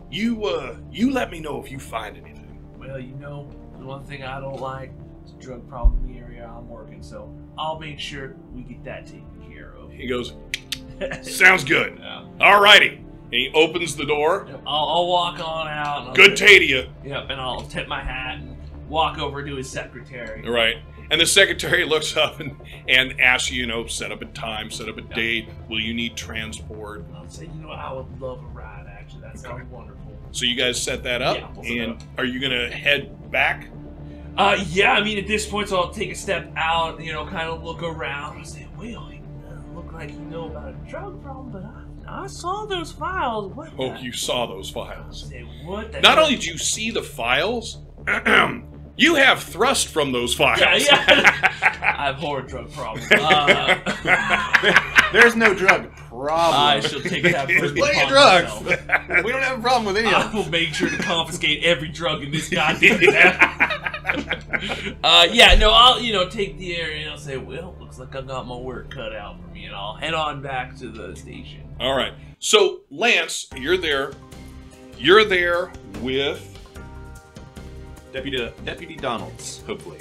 you let me know if you find anything. Well, the one thing I don't like is a drug problem in the area I'm working, so I'll make sure we get that taken care of. He goes, sounds good. Yeah. All righty. And he opens the door. Yep, I'll walk on out. And good day to you. Yep, and I'll tip my hat and walk over to his secretary. Right. And the secretary looks up and asks you, set up a time, set up a date. Will you need transport? I'll say, I would love a ride, actually. That sounds wonderful. So you guys set that up? Yeah, and are you going to head back? Yeah, I mean, at this point, so I'll take a step out, kind of look around. I'll say, well, it doesn't look like you know about a drug problem, but I saw those files. What? Oh, you saw those files. I'll say, what the Not only did you see the files, you have thrust from those files. Yeah. I have horror drug problems. There's no drug problem. I shall take that There's burden plenty of upon drugs. myself. We don't have a problem with any I of will make sure to confiscate every drug in this goddamn town. I'll take the area and I'll say, well, looks like I got my work cut out for me, and I'll head on back to the station. All right. So, Lance, you're there. You're there with... Deputy Donalds, hopefully.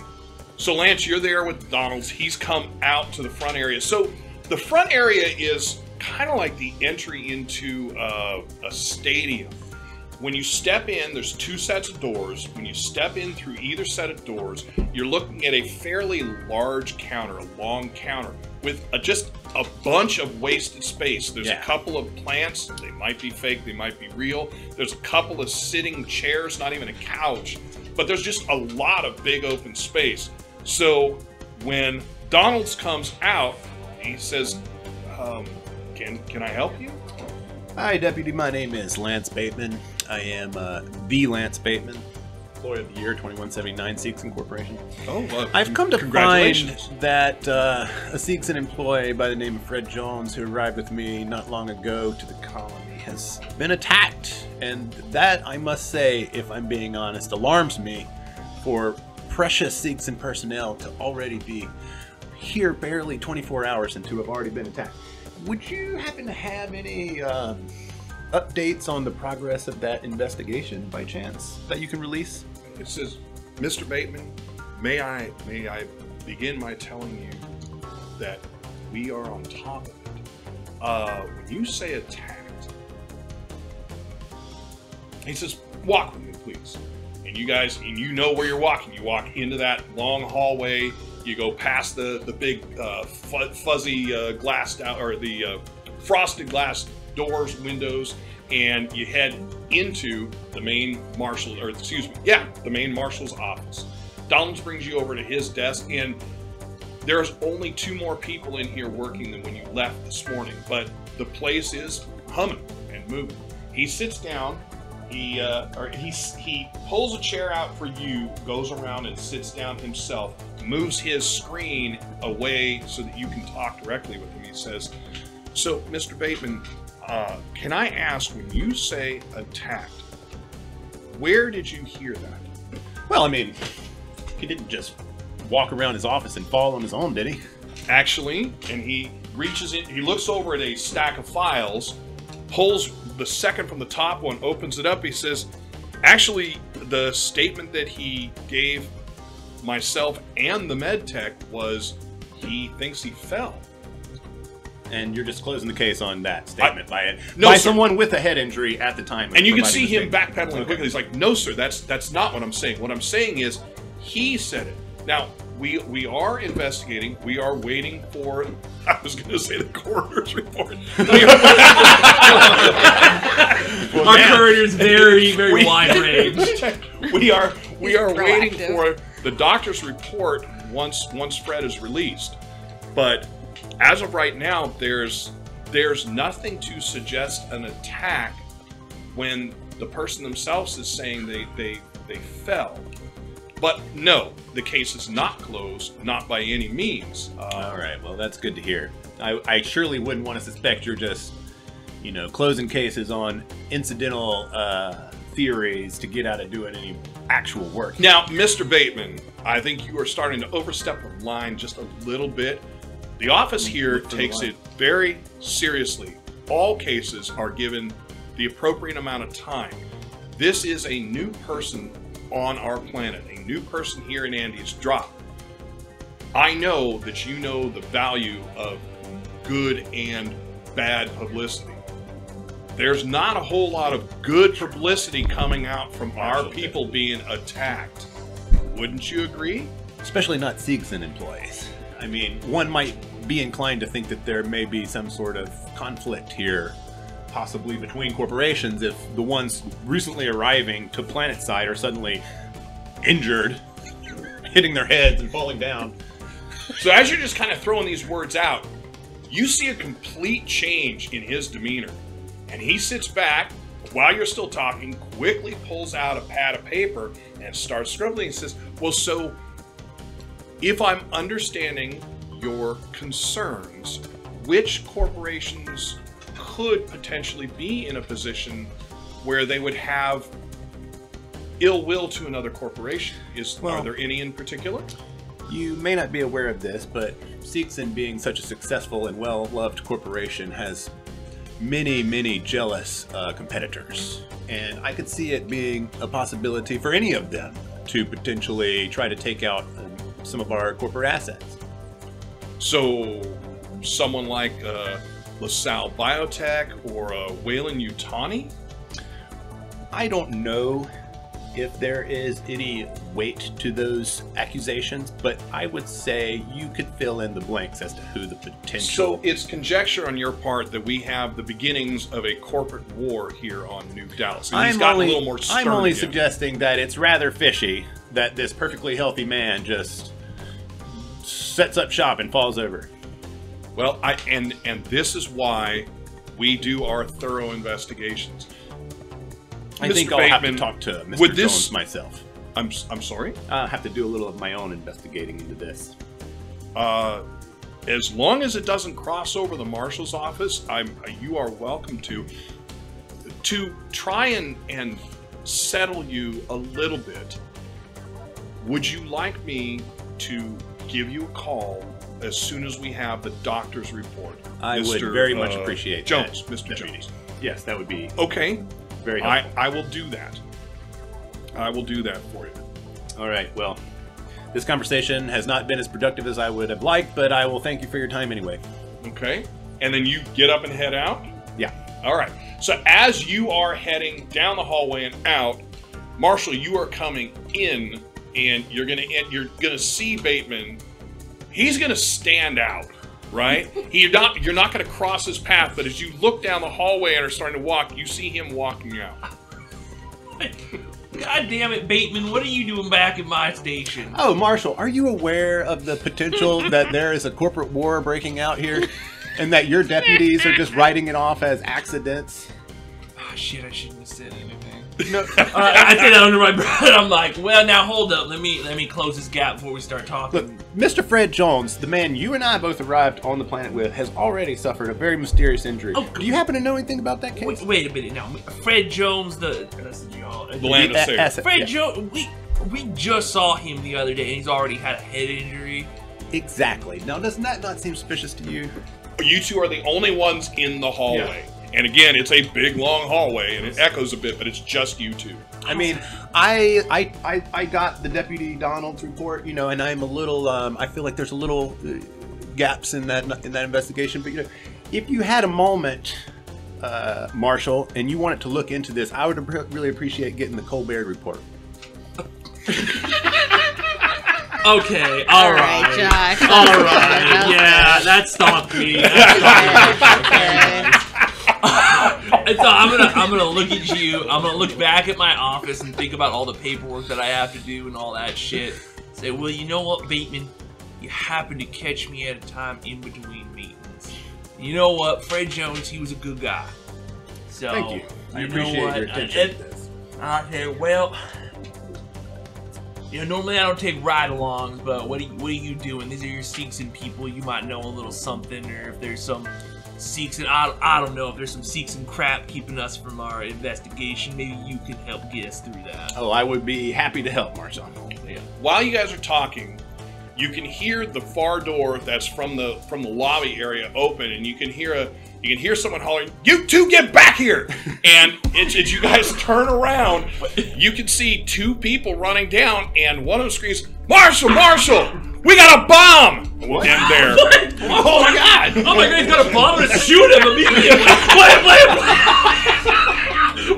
So, Lance, you're there with Donalds. He's come out to the front area. So, the front area is kind of like the entry into a stadium. When you step in, there's two sets of doors. When you step in through either set of doors, you're looking at a fairly large counter, a long counter, with just a bunch of wasted space. There's a couple of plants. They might be fake. They might be real. There's a couple of sitting chairs, not even a couch. But there's just a lot of big open space. So when Donalds comes out, he says, can I help you? Hi, Deputy. My name is Lance Bateman. I am the Lance Bateman, Employee of the Year 2179 Seegson Corporation. Oh, well, I've come to congratulations. find that a Seegson employee by the name of Fred Jones, who arrived with me not long ago to the colony, has been attacked. And that, I must say, if I'm being honest, alarms me for precious Seegson personnel to already be here barely 24 hours and to have already been attacked. Would you happen to have any updates on the progress of that investigation by chance that you can release? It says, Mr. Bateman, may I begin by telling you that we are on top of it. When you say attacked, he says, walk with me, please. And you guys, and you know where you're walking. You walk into that long hallway. You go past the big fuzzy glass down, or the frosted glass doors, windows, and you head into the main marshal, or the main marshal's office. Donalds brings you over to his desk, and there's only 2 more people in here working than when you left this morning, but the place is humming and moving. He sits down. He pulls a chair out for you, goes around and sits down himself, moves his screen away so that you can talk directly with him. He says, so, Mr. Bateman, can I ask, when you say attacked, where did you hear that? Well, I mean, he didn't just walk around his office and fall on his own, did he? Actually, and he reaches in, he looks over at a stack of files, pulls the second from the top one, opens it up. He says, actually, the statement that he gave myself and the med tech was he thinks he fell. And you're just closing the case on that statement by sir. Someone with a head injury at the time. And you can see him backpedaling quickly. He's like, no, sir, that's not what I'm saying. What I'm saying is he said it. Now, we are investigating. We are waiting for, I was going to say the coroner's report. Our coroner's very wide ranged. We are waiting for the doctor's report once Fred is released. But as of right now, there's nothing to suggest an attack when the person themselves is saying they fell. But no, the case is not closed, not by any means. All right, well, that's good to hear. I surely wouldn't want to suspect you're just, closing cases on incidental theories to get out of doing any actual work. Now, Mr. Bateman, I think you are starting to overstep the line just a little bit. The office here takes it very seriously. All cases are given the appropriate amount of time. This is a new person on our planet, a new person here in Andy's drop. I know that you know the value of good and bad publicity. There's not a whole lot of good publicity coming out from our people being attacked. Wouldn't you agree? Especially not Seegson employees. I mean, one might be inclined to think that there may be some sort of conflict here, possibly between corporations, if the ones recently arriving to planetside are suddenly injured, hitting their heads and falling down. So as you're just kind of throwing these words out, you see a complete change in his demeanor. And he sits back, while you're still talking, quickly pulls out a pad of paper and starts scribbling and says, well, so if I'm understanding your concerns, which corporations could potentially be in a position where they would have ill will to another corporation. Are there any in particular? You may not be aware of this, but Segaran, being such a successful and well-loved corporation, has many jealous competitors. And I could see it being a possibility for any of them to potentially try to take out some of our corporate assets. So, someone like LaSalle Biotech or Wayland Yutani? I don't know if there is any weight to those accusations, but I would say you could fill in the blanks as to who the potential... So it's conjecture on your part that we have the beginnings of a corporate war here on New Dallas. And he's gotten a little more stern I'm only again. suggesting that it's rather fishy that this perfectly healthy man just sets up shop and falls over. Well, and this is why we do our thorough investigations. I think I'll have to talk to Mr. Jones myself. I'm sorry? I'll have to do a little of my own investigating into this. As long as it doesn't cross over the marshal's office, you are welcome to try and settle you a little bit. Would you like me to give you a call as soon as we have the doctor's report? I would very much appreciate Jones, that. Mr. Jones. Yes, that would be okay. Very helpful. I will do that. I will do that for you. All right. Well, this conversation has not been as productive as I would have liked, but I will thank you for your time anyway. Okay. And then you get up and head out? Yeah. All right. So as you are heading down the hallway and out, Marshall, you are coming in, and you're gonna see Bateman. He's gonna stand out, right? You're not gonna cross his path, but as you look down the hallway and are starting to walk, you see him walking out. God damn it, Bateman, what are you doing back at my station? Oh, Marshall, are you aware of the potential that there is a corporate war breaking out here, and that your deputies are just writing it off as accidents? Oh, shit, I shouldn't have said anything. No. I say that under my breath. I'm like, well, now hold up. Let me close this gap before we start talking. Look, Mr. Fred Jones, the man you and I both arrived on the planet with, has already suffered a very mysterious injury. Oh, do you happen to know anything about that case? Wait a minute now. Fred Jones, the land of Fred Jones, we just saw him the other day, and he's already had a head injury. Exactly. Now, doesn't that not seem suspicious to you? You two are the only ones in the hallway. Yeah. And again, it's a big, long hallway, and it echoes a bit, but it's just you two. I mean, I got the Deputy Donald's report, and I'm a little, I feel like there's a little gaps in that investigation. But, if you had a moment, Marshall, and you wanted to look into this, I would really appreciate getting the Baird report. Okay, all right, Josh. All right, yeah, that stopped me. So I'm gonna look at you. I'm gonna look back at my office and think about all the paperwork that I have to do and all that shit. Say, well, you know what, Bateman? You happened to catch me at a time in between meetings. You know what, Fred Jones, he was a good guy. So thank you. I appreciate your attention to this. Okay, well, normally I don't take ride-alongs, but what are you doing? These are your Segaran people. You might know a little something, or if there's some Segaran, I don't know if there's some Segaran crap keeping us from our investigation. Maybe you can help get us through that. Oh, I would be happy to help, Marshall. Yeah. While you guys are talking, you can hear the far door that's from the lobby area open, and you can hear someone hollering, "You two get back here!" And as you guys turn around, you can see two people running down, and one of them screams, "Marshall, Marshall! We got a bomb!" And we'll end there. Oh my god! Oh my god, he's got a bomb! I'm gonna shoot him immediately! What?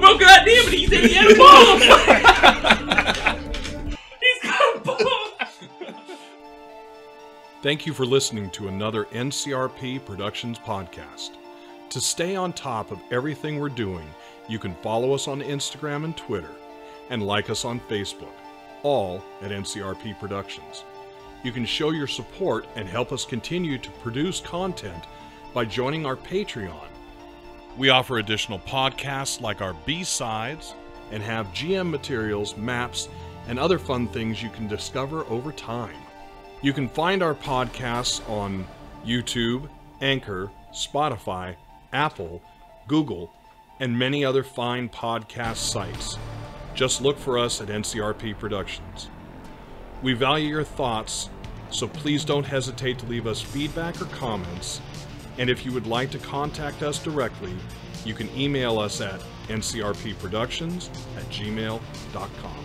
Well, goddamn it, he said he had a bomb! He's got a bomb! Thank you for listening to another NCRP Productions podcast. To stay on top of everything we're doing, you can follow us on Instagram and Twitter, and like us on Facebook, all at NCRP Productions. You can show your support and help us continue to produce content by joining our Patreon. We offer additional podcasts like our B-Sides and have GM materials, maps, and other fun things you can discover over time. You can find our podcasts on YouTube, Anchor, Spotify, Apple, Google, and many other fine podcast sites. Just look for us at NCRP Productions. We value your thoughts, so please don't hesitate to leave us feedback or comments. And if you would like to contact us directly, you can email us at ncrpproductions@gmail.com.